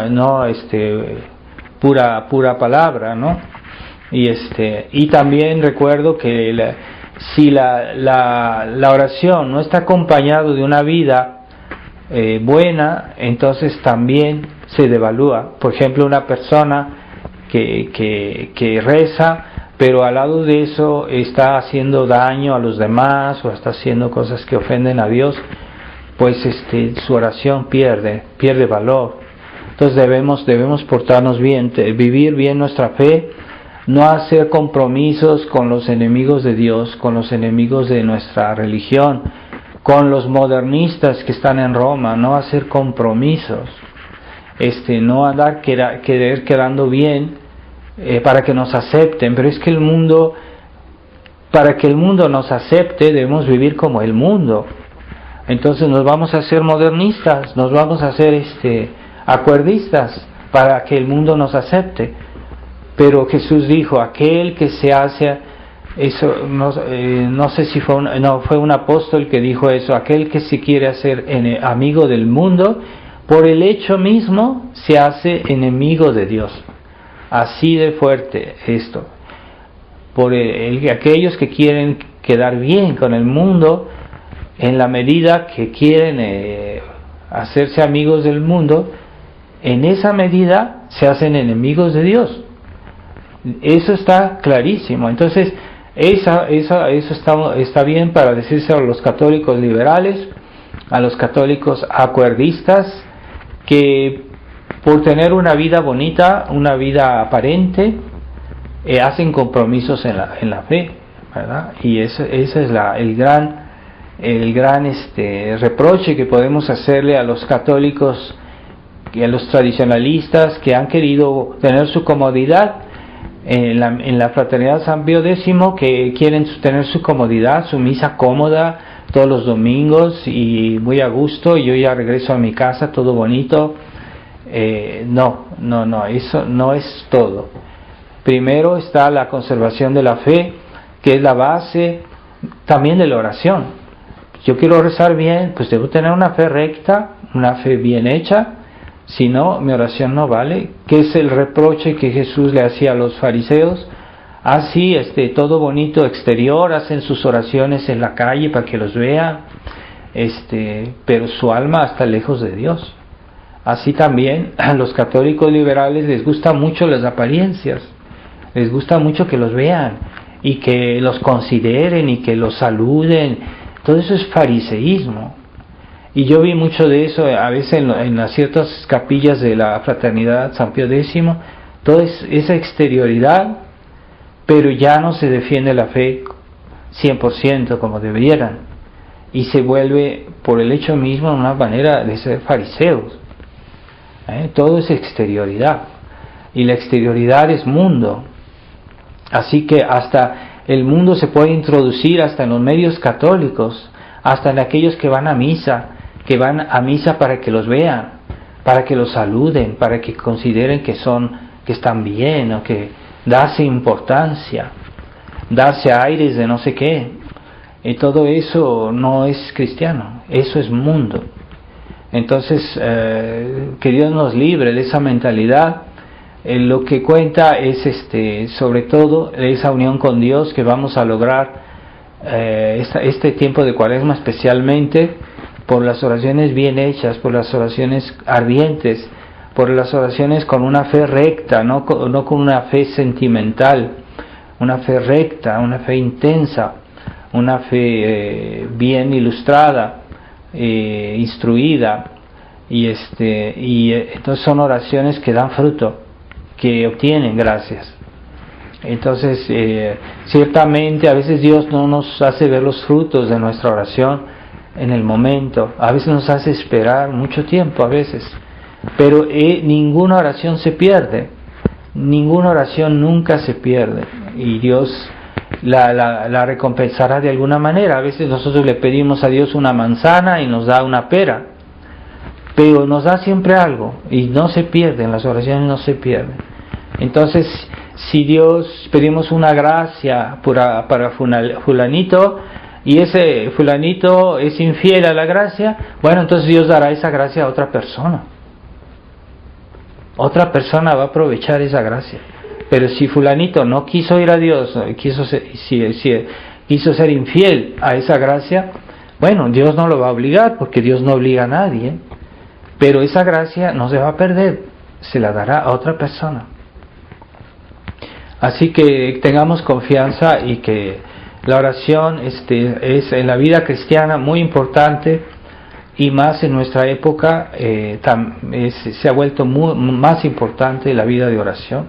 Speaker 2: pura palabra, ¿no? Y también recuerdo que si la oración no está acompañado de una vida buena, entonces también se devalúa. Por ejemplo, una persona que reza, pero al lado de eso está haciendo daño a los demás o está haciendo cosas que ofenden a Dios, pues su oración pierde valor. Entonces debemos portarnos bien, vivir bien nuestra fe, no hacer compromisos con los enemigos de Dios, con los enemigos de nuestra religión, con los modernistas que están en Roma, no hacer compromisos, no andar quedando bien para que nos acepten. Pero es que para que el mundo nos acepte, debemos vivir como el mundo. Entonces nos vamos a hacer modernistas, nos vamos a hacer acuerdistas para que el mundo nos acepte. Pero Jesús dijo, aquel que se hace, eso no sé si fue un apóstol que dijo eso, aquel que se quiere hacer amigo del mundo, por el hecho mismo se hace enemigo de Dios. Así de fuerte esto. Aquellos que quieren quedar bien con el mundo, en la medida que quieren hacerse amigos del mundo, en esa medida se hacen enemigos de Dios. Eso está clarísimo. Entonces, eso está bien para decirse a los católicos liberales, a los católicos acuerdistas, que por tener una vida bonita, una vida aparente, hacen compromisos en la fe, ¿verdad? Y ese es el gran reproche que podemos hacerle a los católicos y a los tradicionalistas que han querido tener su comodidad en la Fraternidad San Pío X, que quieren tener su comodidad, su misa cómoda todos los domingos y muy a gusto, y yo ya regreso a mi casa todo bonito. No, eso no es todo. Primero está la conservación de la fe, que es la base también de la oración. Yo quiero rezar bien, pues debo tener una fe recta, una fe bien hecha, si no, mi oración no vale. Que es el reproche que Jesús le hacía a los fariseos. Así, todo bonito exterior, hacen sus oraciones en la calle para que los vean, pero su alma está lejos de Dios. Así también a los católicos liberales les gustan mucho las apariencias, les gusta mucho que los vean y que los consideren y que los saluden. Todo eso es fariseísmo. Y yo vi mucho de eso a veces en las ciertas capillas de la Fraternidad San Pío X, toda esa exterioridad, pero ya no se defiende la fe 100% como debieran, y se vuelve por el hecho mismo una manera de ser fariseos. Todo es exterioridad, y la exterioridad es mundo. Así que hasta el mundo se puede introducir hasta en los medios católicos, hasta en aquellos que van a misa para que los vean, para que los saluden, para que consideren que están bien, o que darse importancia, darse aires de no sé qué. Y todo eso no es cristiano, eso es mundo. Entonces, que Dios nos libre de esa mentalidad. Lo que cuenta es sobre todo esa unión con Dios que vamos a lograr este tiempo de Cuaresma, especialmente por las oraciones bien hechas, por las oraciones ardientes, por las oraciones con una fe recta, no con una fe sentimental, una fe recta, una fe intensa, una fe bien ilustrada, instruida, y entonces son oraciones que dan fruto, que obtienen gracias. Entonces ciertamente a veces Dios no nos hace ver los frutos de nuestra oración en el momento, a veces nos hace esperar mucho tiempo, a veces, pero ninguna oración se pierde, ninguna oración nunca se pierde, y Dios la recompensará de alguna manera. A veces nosotros le pedimos a Dios una manzana y nos da una pera, pero nos da siempre algo, y no se pierden, las oraciones no se pierden. Entonces, si Dios pedimos una gracia para fulanito, y ese fulanito es infiel a la gracia, bueno, entonces Dios dará esa gracia a otra persona. Otra persona va a aprovechar esa gracia. Pero si fulanito no quiso ir a Dios, quiso ser infiel a esa gracia, bueno, Dios no lo va a obligar, porque Dios no obliga a nadie. Pero esa gracia no se va a perder, se la dará a otra persona. Así que tengamos confianza, y que la oración es en la vida cristiana muy importante, y más en nuestra época se ha vuelto más importante la vida de oración.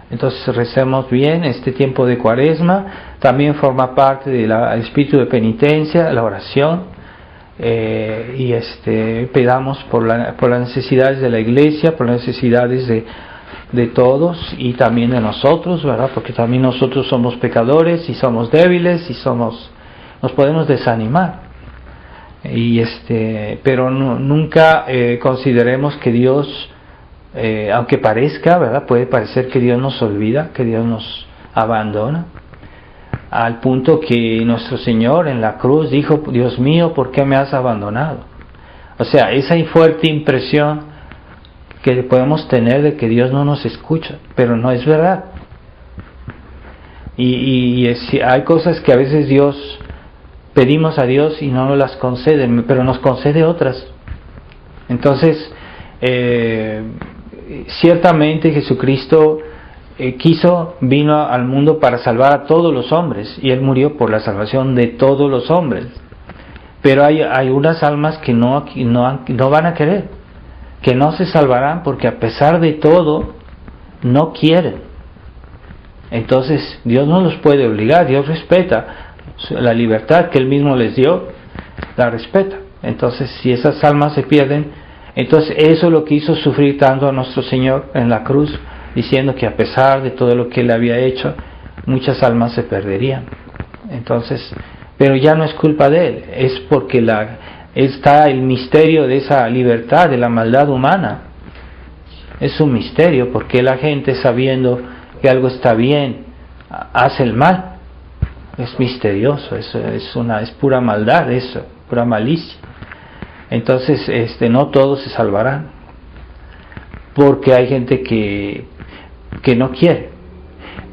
Speaker 2: Entonces recemos bien este tiempo de Cuaresma. También forma parte del espíritu de penitencia, la oración, y pedamos por las necesidades de la Iglesia, por las necesidades de todos, y también de nosotros, ¿verdad? Porque también nosotros somos pecadores y somos débiles y nos podemos desanimar. Pero nunca consideremos que Dios, aunque parezca, ¿verdad? Puede parecer que Dios nos olvida, que Dios nos abandona, al punto que nuestro Señor en la cruz dijo: Dios mío, ¿por qué me has abandonado? O sea, esa fuerte impresión que podemos tener de que Dios no nos escucha, pero no es verdad. Y hay cosas que a veces pedimos a Dios y no nos las concede, pero nos concede otras. Entonces, ciertamente Jesucristo vino al mundo para salvar a todos los hombres, y Él murió por la salvación de todos los hombres. Pero hay unas almas que no van a querer, que no se salvarán, porque a pesar de todo no quieren. Entonces Dios no los puede obligar, Dios respeta la libertad que Él mismo les dio, la respeta. Entonces, si esas almas se pierden, entonces eso es lo que hizo sufrir tanto a nuestro Señor en la cruz, diciendo que a pesar de todo lo que Él había hecho, muchas almas se perderían. Entonces, pero ya no es culpa de Él, es porque está el misterio de esa libertad, de la maldad humana. Es un misterio, porque la gente, sabiendo que algo está bien, hace el mal. Es misterioso, eso es pura maldad, eso, pura malicia. Entonces, no todos se salvarán, porque hay gente que no quiere,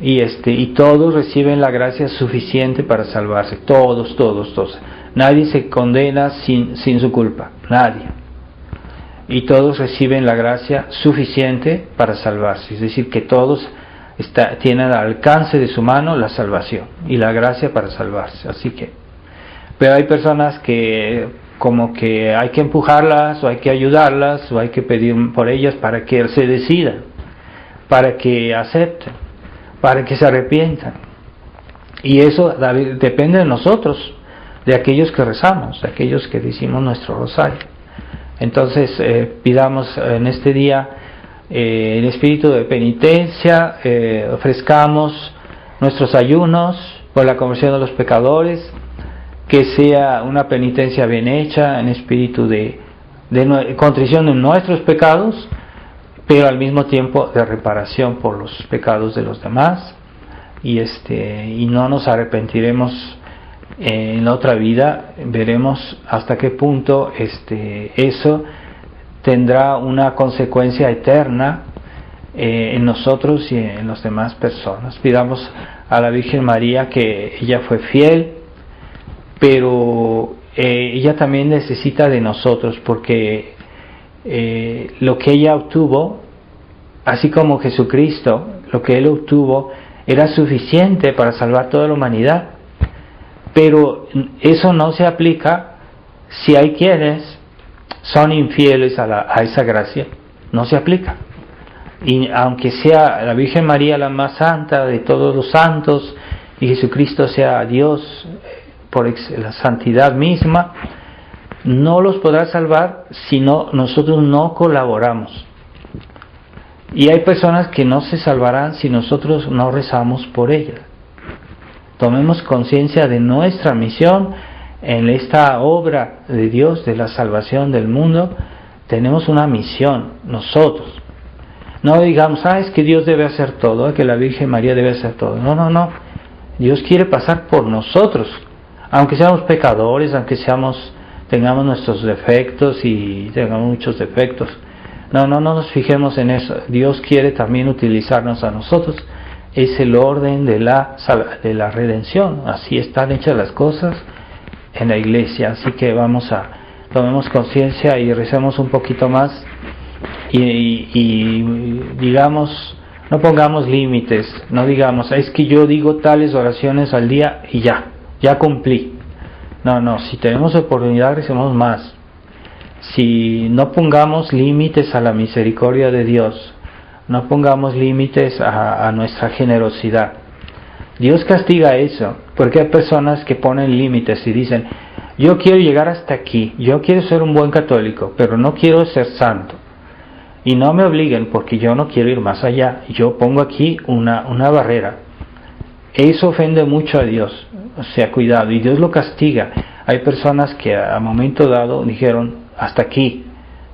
Speaker 2: y todos reciben la gracia suficiente para salvarse, todos. Nadie se condena sin su culpa, nadie. Y todos reciben la gracia suficiente para salvarse, es decir, que todos tienen al alcance de su mano la salvación y la gracia para salvarse. Pero hay personas que como que hay que empujarlas, o hay que ayudarlas, o hay que pedir por ellas para que se decidan, para que acepten, para que se arrepientan. Y eso depende de nosotros, de aquellos que rezamos, de aquellos que decimos nuestro rosario. Entonces pidamos en este día el espíritu de penitencia, ofrezcamos nuestros ayunos por la conversión de los pecadores, que sea una penitencia bien hecha, en espíritu de contrición de nuestros pecados, pero al mismo tiempo de reparación por los pecados de los demás, y no nos arrepentiremos en la otra vida. Veremos hasta qué punto eso tendrá una consecuencia eterna en nosotros y en las demás personas. Pidamos a la Virgen María, que ella fue fiel, pero ella también necesita de nosotros, porque lo que ella obtuvo, así como Jesucristo, lo que Él obtuvo era suficiente para salvar toda la humanidad, pero eso no se aplica si hay quienes son infieles a esa gracia, no se aplica. Y aunque sea la Virgen María la más santa de todos los santos y Jesucristo sea Dios por la santidad misma, no los podrá salvar si nosotros no colaboramos. Y hay personas que no se salvarán si nosotros no rezamos por ellas. Tomemos conciencia de nuestra misión en esta obra de Dios, de la salvación del mundo. Tenemos una misión, nosotros. No digamos, es que Dios debe hacer todo, que la Virgen María debe hacer todo. No. Dios quiere pasar por nosotros, aunque seamos pecadores, aunque tengamos nuestros defectos y tengamos muchos defectos. No nos fijemos en eso. Dios quiere también utilizarnos a nosotros. Es el orden de la redención. Así están hechas las cosas en la iglesia. Así que tomemos conciencia y recemos un poquito más y digamos, no pongamos límites, no digamos, es que yo digo tales oraciones al día y ya cumplí. No, si tenemos oportunidad recemos más. Si no pongamos límites a la misericordia de Dios, no pongamos límites a nuestra generosidad. Dios castiga eso, porque hay personas que ponen límites y dicen, yo quiero llegar hasta aquí, yo quiero ser un buen católico, pero no quiero ser santo. Y no me obliguen porque yo no quiero ir más allá, yo pongo aquí una barrera. Eso ofende mucho a Dios, o sea, cuidado, y Dios lo castiga. Hay personas que a momento dado dijeron, hasta aquí,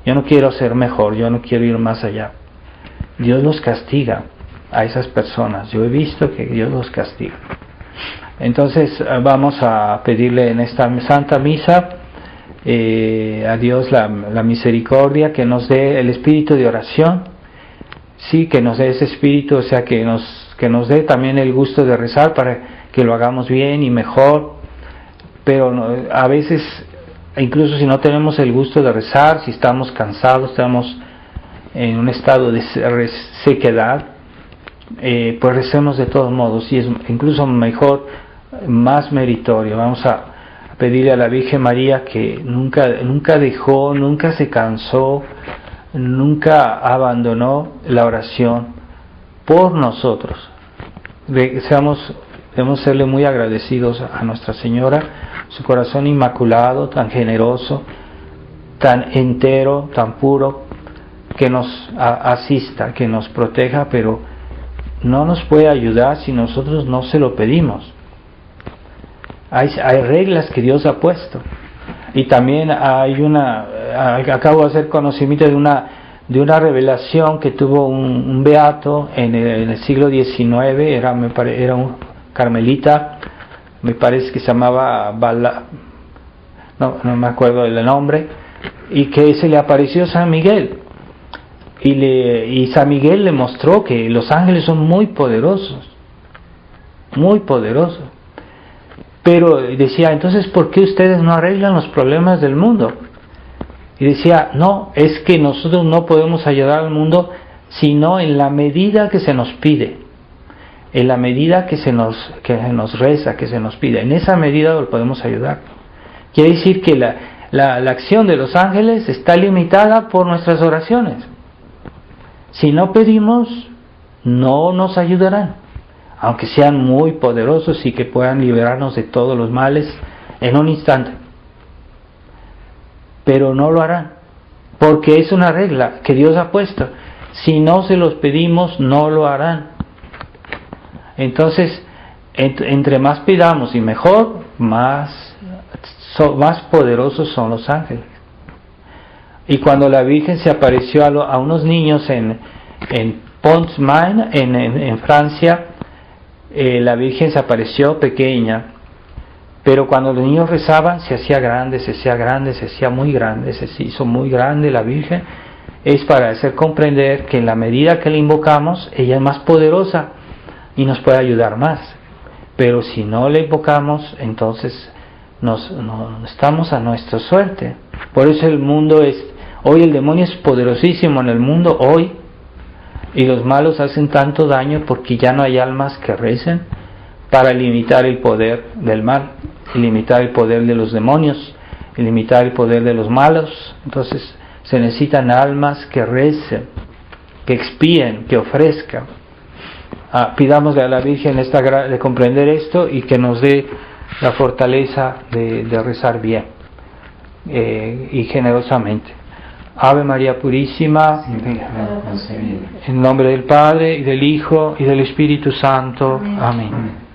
Speaker 2: yo no quiero ser mejor, yo no quiero ir más allá. Dios los castiga a esas personas, yo he visto que Dios los castiga. Entonces vamos a pedirle en esta Santa Misa a Dios la misericordia, que nos dé el espíritu de oración, sí, que nos dé ese espíritu, o sea, que nos dé también el gusto de rezar para que lo hagamos bien y mejor. Pero a veces, incluso si no tenemos el gusto de rezar, si estamos cansados, estamos en un estado de sequedad, pues recemos de todos modos, y es incluso mejor, más meritorio. Vamos a pedirle a la Virgen María que nunca dejó, nunca se cansó, nunca abandonó la oración por nosotros. Debemos serle muy agradecidos a Nuestra Señora, su corazón inmaculado, tan generoso, tan entero, tan puro, que nos asista, que nos proteja, pero no nos puede ayudar si nosotros no se lo pedimos. Hay reglas que Dios ha puesto, y también acabo de hacer conocimiento de una revelación que tuvo un beato en el siglo XIX, era un carmelita, me parece que se llamaba no me acuerdo del nombre, y que se le apareció San Miguel, y San Miguel le mostró que los ángeles son muy poderosos, pero decía, entonces ¿por qué ustedes no arreglan los problemas del mundo? Y decía, no, es que nosotros no podemos ayudar al mundo sino en la medida que se nos pide, en la medida que se nos reza, que se nos pide, en esa medida lo podemos ayudar. Quiere decir que la acción de los ángeles está limitada por nuestras oraciones. Si no pedimos, no nos ayudarán, aunque sean muy poderosos y que puedan liberarnos de todos los males en un instante. Pero no lo harán, porque es una regla que Dios ha puesto. Si no se los pedimos, no lo harán. Entonces, entre más pidamos y mejor, más poderosos son los ángeles. Y cuando la Virgen se apareció a unos niños en Pont-Main, en Francia, la Virgen se apareció pequeña, pero cuando los niños rezaban se hacía grande, se hacía muy grande, se hizo muy grande la Virgen. Es para hacer comprender que en la medida que la invocamos, ella es más poderosa y nos puede ayudar más. Pero si no la invocamos, entonces no estamos a nuestra suerte. Por eso hoy el demonio es poderosísimo en el mundo hoy, y los malos hacen tanto daño porque ya no hay almas que recen para limitar el poder del mal y limitar el poder de los demonios. limitar el poder de los malos. Entonces se necesitan almas que recen, que expíen, que ofrezcan. Pidámosle a la Virgen de comprender esto y que nos dé la fortaleza de rezar bien y generosamente. Ave María Purísima, en nombre del Padre, y del Hijo, y del Espíritu Santo. Amén.